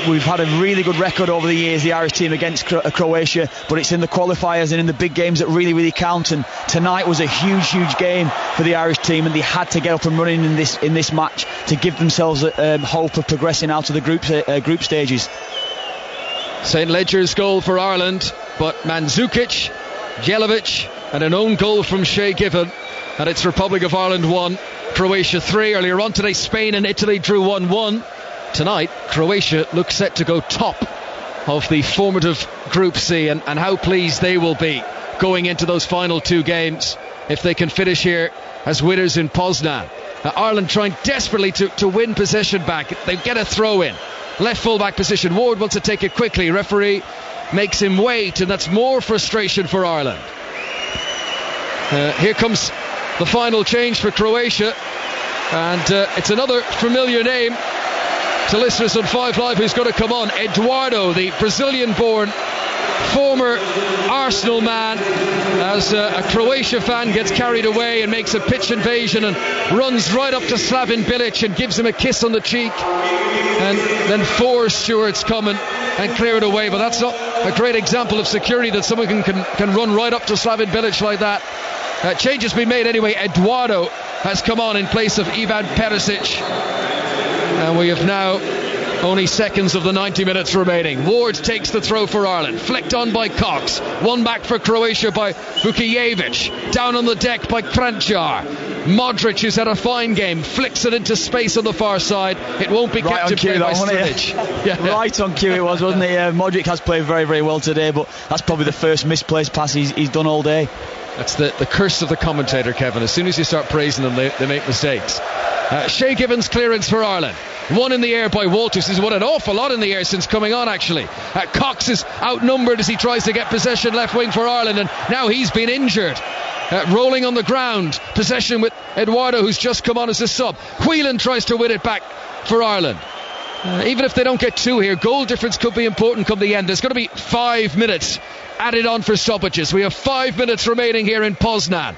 We've had a really good record over the years, the Irish team, against Croatia, but it's in the qualifiers and in the big games that really, really count, and tonight was a huge, huge game for the Irish team, and they had to get up and running in this match to give themselves hope of progressing out of the group stages. St. Ledger's goal for Ireland, but Mandzukic, Jelavic and an own goal from Shea Given, and it's Republic of Ireland 1, Croatia 3. Earlier on today, Spain and Italy drew 1-1. Tonight, Croatia looks set to go top of the formative Group C, and how pleased they will be going into those final 2 games if they can finish here as winners in Poznan. Ireland trying desperately to win possession back. They get a throw in. Left full-back position. Ward wants to take it quickly. Referee makes him wait, and that's more frustration for Ireland. Here comes the final change for Croatia, and it's another familiar name to listeners on 5 Live who's going to come on. Eduardo, the Brazilian-born former Arsenal man, as a Croatia fan gets carried away and makes a pitch invasion and runs right up to Slaven Bilic and gives him a kiss on the cheek, and then 4 stewards come and clear it away. But that's not a great example of security, that someone can run right up to Slaven Bilic like that. Change has been made anyway. Eduardo has come on in place of Ivan Perisic, and we have now only seconds of the 90 minutes remaining. Ward takes the throw for Ireland, flicked on by Cox, one back for Croatia by Vukijevic, down on the deck by Kranjčar. Modric, who's had a fine game, flicks it into space on the far side. It won't be kept in play by Sturridge. Right on cue it was, wasn't it? Modric has played very, very well today, but that's probably the first misplaced pass he's done all day. That's the curse of the commentator, Kevin. As soon as you start praising them, they make mistakes. Shay Given's clearance for Ireland. One in the air by Walters. He's won an awful lot in the air since coming on, actually. Cox is outnumbered as he tries to get possession left wing for Ireland, and now he's been injured. Rolling on the ground. Possession with Eduardo, who's just come on as a sub. Whelan tries to win it back for Ireland. Even if they don't get two here, goal difference could be important come the end. There's going to be 5 minutes added on for stoppages. We have 5 minutes remaining here in Poznan.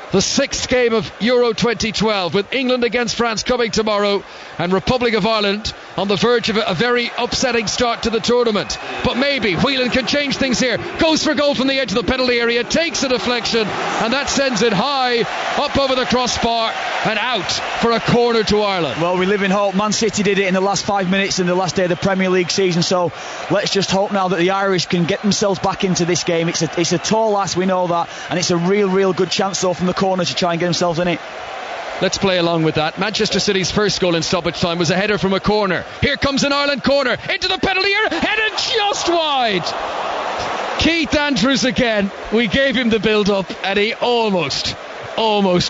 The 6th game of Euro 2012, with England against France coming tomorrow and Republic of Ireland on the verge of a very upsetting start to the tournament. But maybe Whelan can change things here. Goes for goal from the edge of the penalty area, takes a deflection, and that sends it high up over the crossbar and out for a corner to Ireland. Well, we live in hope. Man City did it in the last 5 minutes in the last day of the Premier League season, so let's just hope now that the Irish can get themselves back into this game. It's a tall ask, we know that, and it's a real good chance though from the corner to try and get themselves in it. Let's play along with that. Manchester City's first goal in stoppage time was a header from a corner. Here comes an Ireland corner into the penalty area, headed just wide. Keith Andrews again. We gave him the build up and he almost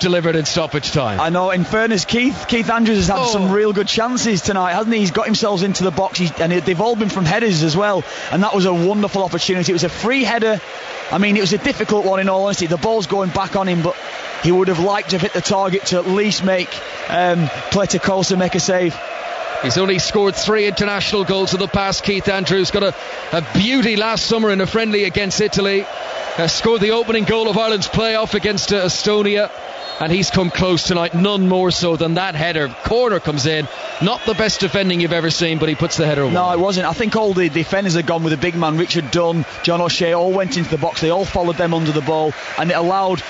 delivered in stoppage time. I know, in fairness, Keith Andrews has had some real good chances tonight, hasn't he? He's got himself into the box, and they've all been from headers as well, and that was a wonderful opportunity. It was a free header. I mean, it was a difficult one in all honesty. The ball's going back on him, but he would have liked to have hit the target to at least make Pleticosa make a save. He's only scored 3 international goals in the past. Keith Andrews got a beauty last summer in a friendly against Italy. Scored the opening goal of Ireland's playoff against Estonia, and he's come close tonight, none more so than that header. Corner comes in, not the best defending you've ever seen, but he puts the header away. No, it wasn't. I think all the defenders had gone with the big man. Richard Dunn, John O'Shea all went into the box. They all followed them under the ball, and it allowed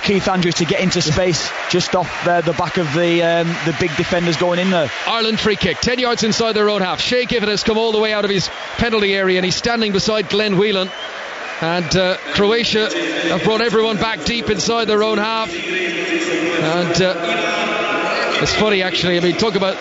Keith Andrews to get into space just off the back of the big defenders going in there. Ireland free kick, 10 yards inside their own half. Shay Given has come all the way out of his penalty area, and he's standing beside Glenn Whelan. And Croatia have brought everyone back deep inside their own half. And it's funny, actually. I mean, talk about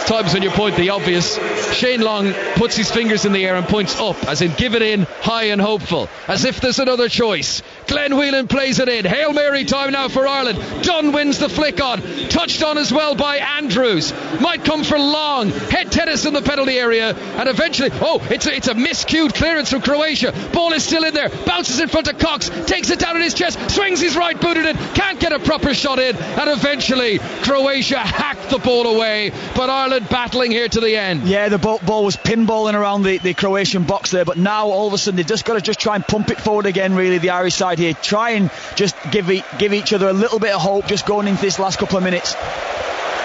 times when you point the obvious. Shane Long puts his fingers in the air and points up, as in give it in, high and hopeful, as if there's another choice. Glenn Whelan plays it in. Hail Mary time now for Ireland. Dunn wins the flick on, touched on as well by Andrews. Might come for Long. Head tennis in the penalty area, and eventually, it's a miscued clearance from Croatia. Ball is still in there, bounces in front of Cox, takes it down in his chest, swings his right boot at it, can't get a proper shot in, and eventually Croatia hacked the ball away, but Ireland battling here to the end. Yeah, the ball was pinballing around the Croatian box there, but now all of a sudden they've just got to try and pump it forward again, really, the Irish side here. Try and just give each other a little bit of hope just going into this last couple of minutes.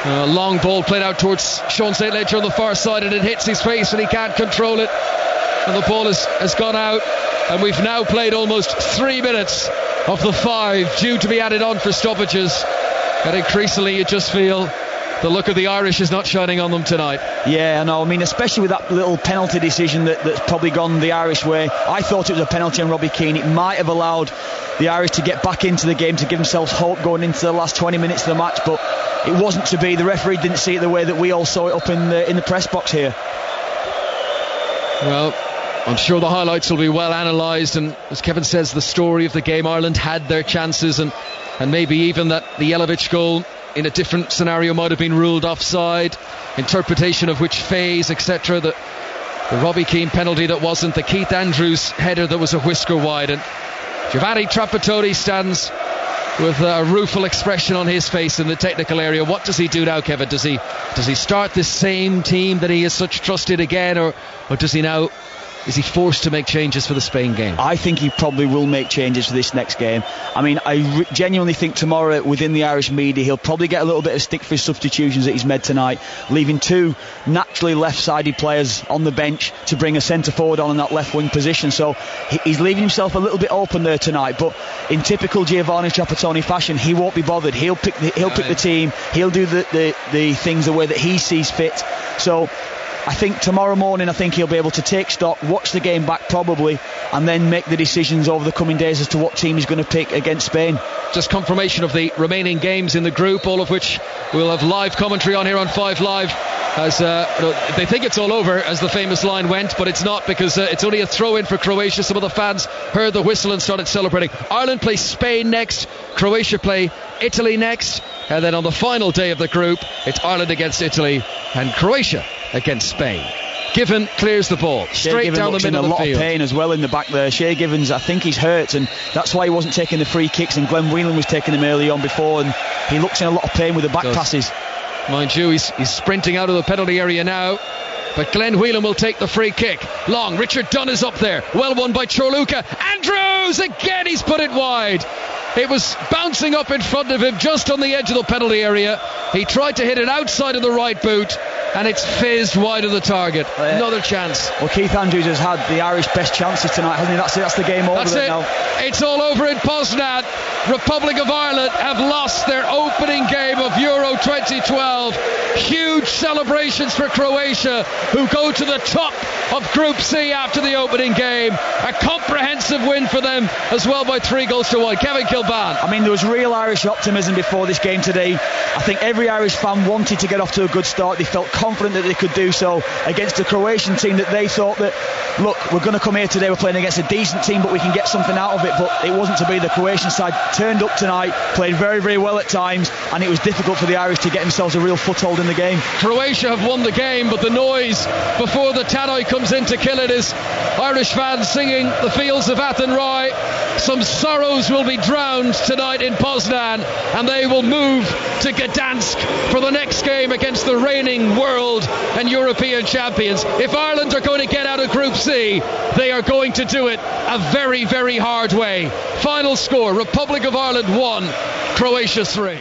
Long ball played out towards Sean St. Ledger on the far side, and it hits his face and he can't control it, and the ball has gone out, and we've now played almost 3 minutes of the 5 due to be added on for stoppages, and increasingly you just feel the look of the Irish is not shining on them tonight. Yeah, I know. I mean, especially with that little penalty decision that's probably gone the Irish way. I thought it was a penalty on Robbie Keane. It might have allowed the Irish to get back into the game, to give themselves hope going into the last 20 minutes of the match, but it wasn't to be. The referee didn't see it the way that we all saw it up in the press box here. Well, I'm sure the highlights will be well analysed, and as Kevin says, the story of the game, Ireland had their chances, and maybe even that the Jelavic goal in a different scenario might have been ruled offside, interpretation of which phase, etc. The Robbie Keane penalty that wasn't, the Keith Andrews header that was a whisker wide, and Giovanni Trapattoni stands with a rueful expression on his face in the technical area. What does he do now, Kevin? Does he start this same team that he has such trusted again, or does he now? Is he forced to make changes for the Spain game? I think he probably will make changes for this next game. I mean, I genuinely think tomorrow within the Irish media he'll probably get a little bit of stick for his substitutions that he's made tonight, leaving 2 naturally left-sided players on the bench to bring a centre forward on in that left wing position. So he's leaving himself a little bit open there tonight, but in typical Giovanni Trapattoni fashion, he won't be bothered. He'll pick the team, he'll do the things the way that he sees fit. So I think tomorrow morning, he'll be able to take stock, watch the game back probably, and then make the decisions over the coming days as to what team he's going to pick against Spain. Just confirmation of the remaining games in the group, all of which we'll have live commentary on here on 5 Live As they think it's all over, as the famous line went, but it's not, because it's only a throw-in for Croatia. Some of the fans heard the whistle and started celebrating. Ireland play Spain next, Croatia play Italy next, and then on the final day of the group, it's Ireland against Italy and Croatia against Spain. Given clears the ball straight down the middle of the field. A lot of pain as well in the back there. Shea Givens, I think he's hurt, and that's why he wasn't taking the free kicks, and Glenn Whelan was taking them early on before, and he looks in a lot of pain with the back passes. Mind you, he's sprinting out of the penalty area now, but Glenn Whelan will take the free kick. Long, Richard Dunn is up there, well won by Chorluka. Andrews again, he's put it wide. It was bouncing up in front of him just on the edge of the penalty area. He tried to hit it outside of the right boot, and it's fizzed wide of the target. Another chance. Well, Keith Andrews has had the Irish best chances tonight, hasn't he? That's the game over. That's it. Now. It's all over in Poznan. Republic of Ireland have lost their opening game of Euro 2012. Huge celebrations for Croatia, who go to the top of Group C after the opening game. A comprehensive win for them as well by 3-1. Kevin Kilbane. I mean, there was real Irish optimism before this game today. I think every Irish fan wanted to get off to a good start. They felt confident that they could do so against a Croatian team that they thought that, look, we're going to come here today, we're playing against a decent team, but we can get something out of it. But it wasn't to be. The Croatian side turned up tonight, played very, very well at times, and it was difficult for the Irish to get themselves a real foothold in the game. Croatia have won the game, but the noise before the tannoy comes in to kill it is Irish fans singing the fields of Athenry. Some sorrows will be drowned tonight in Poznan, and they will move to Gdansk for the next game against the reigning world and European champions. If Ireland are going to get out of Group C, they are going to do it a very, very hard way. Final score, Republic of Ireland 1, Croatia 3.